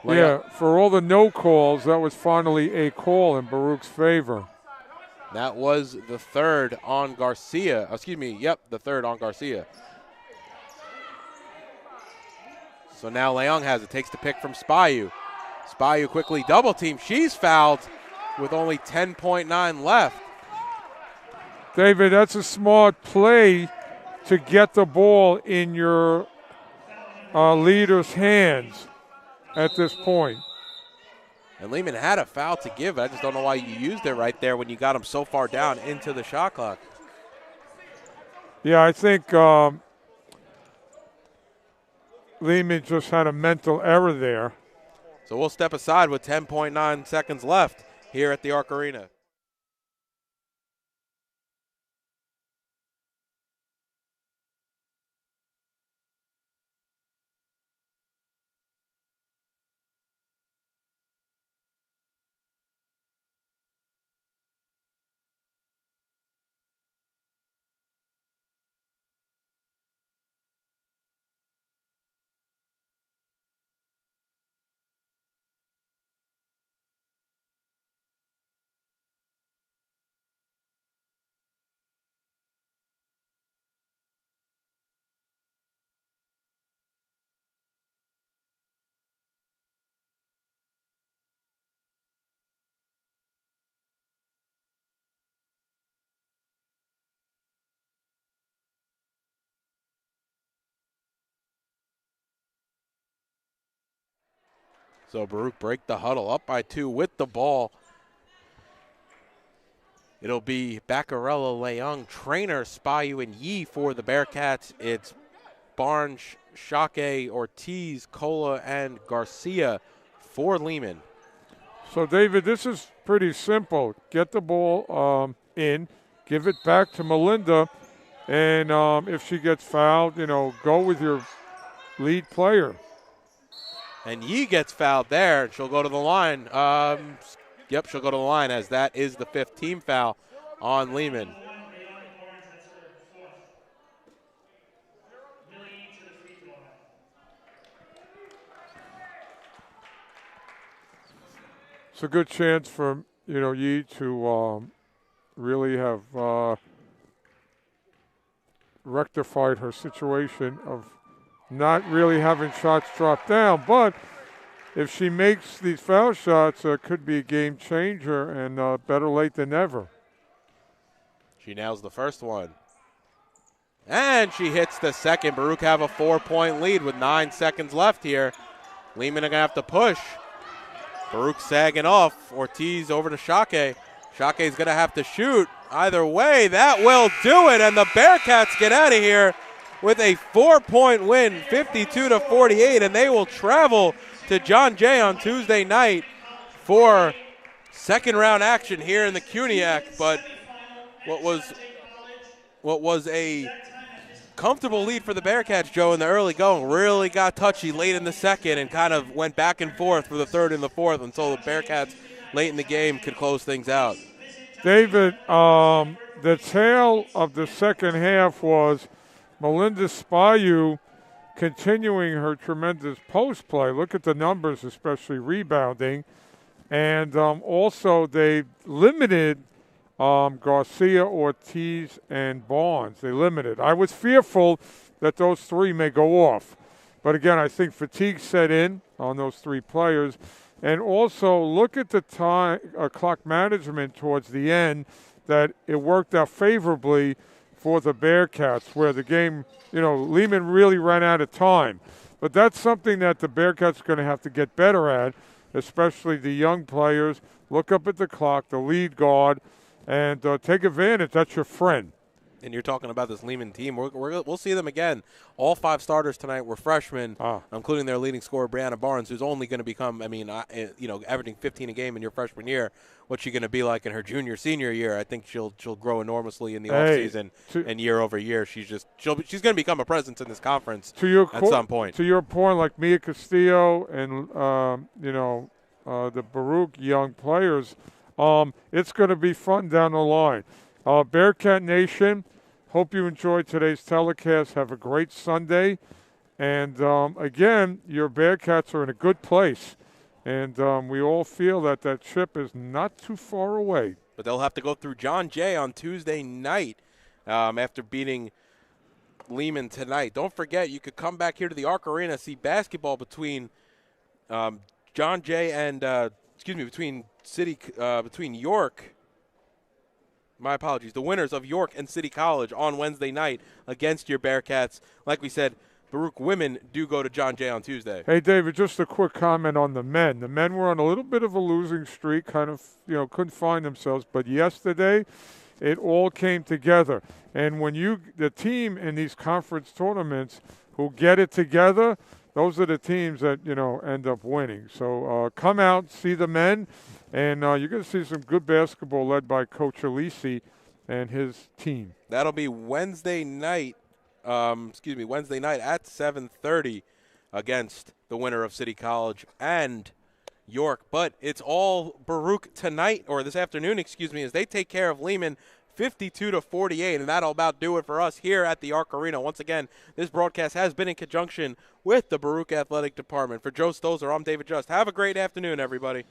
Speaker 3: Yeah, for all the no calls, that was finally a call in Baruch's favor.
Speaker 2: That was the third on Garcia. Excuse me, yep, the third on Garcia. So now Leung has it, takes the pick from Spahiu. Spahiu quickly double team. She's fouled with only 10.9 left.
Speaker 3: David, that's a smart play to get the ball in your leader's hands at this point.
Speaker 2: And Lehman had a foul to give. I just don't know why you used it right there when you got him so far down into the shot clock.
Speaker 3: Yeah, I think Lehman just had a mental error there.
Speaker 2: So we'll step aside with 10.9 seconds left here at the Arc Arena. So Baruch break the huddle up by 2 with the ball. It'll be Baccarella, Leung, Traynor, Spahiu, and Yee for the Bearcats. It's Barnes, Shake, Ortiz, Cola, and Garcia for Lehman.
Speaker 3: So, David, this is pretty simple. Get the ball in, give it back to Melinda, and if she gets fouled, go with your lead player.
Speaker 2: And Yee gets fouled there. She'll go to the line. Yep, she'll go to the line as that is the 5th team foul on Lehman.
Speaker 3: It's a good chance for, Yee to really have rectified her situation of not really having shots drop down. But if she makes these foul shots, it could be a game changer, and better late than never.
Speaker 2: She nails the first one. And she hits the second. Baruch have a 4-point lead with 9 seconds left here. Lehman are going to have to push. Baruch sagging off. Ortiz over to Shake. Shake's going to have to shoot. Either way, that will do it. And the Bearcats get out of here with a 4-point win, 52-48. And they will travel to John Jay on Tuesday night for second round action here in the CUNYAC. But what was a comfortable lead for the Bearcats, Joe, in the early going, really got touchy late in the second and kind of went back and forth for the third and the fourth until the Bearcats late in the game could close things out.
Speaker 3: David, the tail of the second half was Melinda Spahiu continuing her tremendous post play. Look at the numbers, especially rebounding. And also they limited Garcia, Ortiz, and Barnes. They limited. I was fearful that those 3 may go off. But again, I think fatigue set in on those 3 players. And also look at the time clock management towards the end, that it worked out favorably for the Bearcats, where the game, Lehman really ran out of time. But that's something that the Bearcats are going to have to get better at, especially the young players. Look up at the clock, the lead guard, and take advantage. That's your friend.
Speaker 2: And you're talking about this Lehman team. We'll see them again. All 5 starters tonight were freshmen, including their leading scorer, Brianna Barnes, who's only going to become, averaging 15 a game in your freshman year. What's she going to be like in her junior, senior year? I think she'll grow enormously in the offseason and year over year. She's going to become a presence in this conference at some point. To
Speaker 3: your point, like Mia Castillo and the Baruch young players, it's going to be fun down the line. Bearcat Nation, hope you enjoyed today's telecast. Have a great Sunday. And, again, your Bearcats are in a good place. And we all feel that trip is not too far away.
Speaker 2: But they'll have to go through John Jay on Tuesday night after beating Lehman tonight. Don't forget, you could come back here to the Arc Arena, see basketball between John Jay and between York. My apologies. The winners of York and City College on Wednesday night against your Bearcats. Like we said, Baruch women do go to John Jay on Tuesday.
Speaker 3: Hey, David, just a quick comment on the men. The men were on a little bit of a losing streak, kind of, couldn't find themselves. But yesterday, it all came together. And when the team in these conference tournaments who get it together, those are the teams that, end up winning. So come out, see the men, and you're going to see some good basketball led by Coach Elissa and his team.
Speaker 2: That'll be Wednesday night at 7:30 against the winner of City College and York. But it's all Baruch tonight, or this afternoon, as they take care of Lehman 52-48, and that'll about do it for us here at the Arc Arena. Once again, this broadcast has been in conjunction with the Baruch Athletic Department. For Joe Stozer, I'm David Just. Have a great afternoon, everybody.